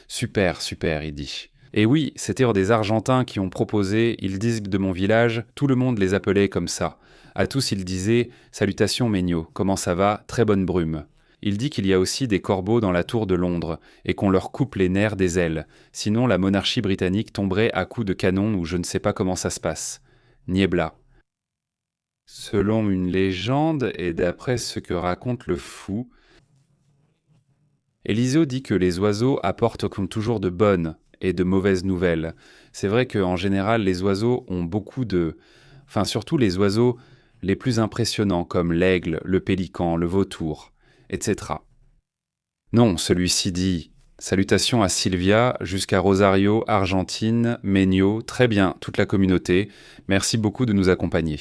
Super, il dit. Et oui, c'était des Argentins qui ont proposé, ils disent de mon village, tout le monde les appelait comme ça. À tous ils disaient « Salutations Megno, comment ça va? Très bonne brume ». Il dit qu'il y a aussi des corbeaux dans la tour de Londres et qu'on leur coupe les nerfs des ailes, sinon la monarchie britannique tomberait à coups de canon ou je ne sais pas comment ça se passe. Niebla. Selon une légende et d'après ce que raconte le fou, Eliseo dit que les oiseaux apportent comme toujours de bonnes et de mauvaises nouvelles. C'est vrai qu'en général, les oiseaux ont beaucoup de... Enfin, surtout les oiseaux les plus impressionnants comme l'aigle, le pélican, le vautour, etc. Non, celui-ci dit « Salutations à Sylvia, jusqu'à Rosario, Argentine, Megno, très bien, toute la communauté. Merci beaucoup de nous accompagner. »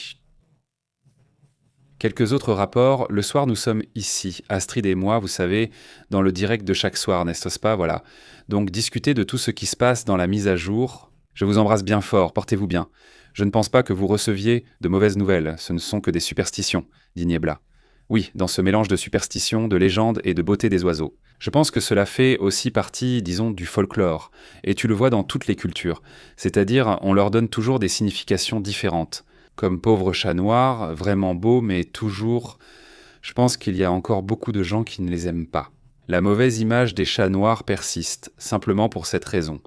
Quelques autres rapports. Le soir, nous sommes ici, Astrid et moi, vous savez, dans le direct de chaque soir, n'est-ce pas? Voilà. Donc, discuter de tout ce qui se passe dans la mise à jour. Je vous embrasse bien fort, portez-vous bien. Je ne pense pas que vous receviez de mauvaises nouvelles, ce ne sont que des superstitions, dit Niebla. Oui, dans ce mélange de superstitions, de légendes et de beauté des oiseaux. Je pense que cela fait aussi partie, disons, du folklore. Et tu le vois dans toutes les cultures. C'est-à-dire, on leur donne toujours des significations différentes. Comme pauvre chat noir, vraiment beau, mais toujours... Je pense qu'il y a encore beaucoup de gens qui ne les aiment pas. La mauvaise image des chats noirs persiste, simplement pour cette raison.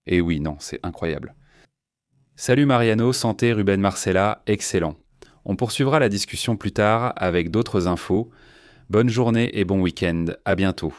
Et oui, non, c'est incroyable. Salut Mariano, santé Ruben Marcella, excellent. On poursuivra la discussion plus tard avec d'autres infos. Bonne journée et bon week-end, à bientôt.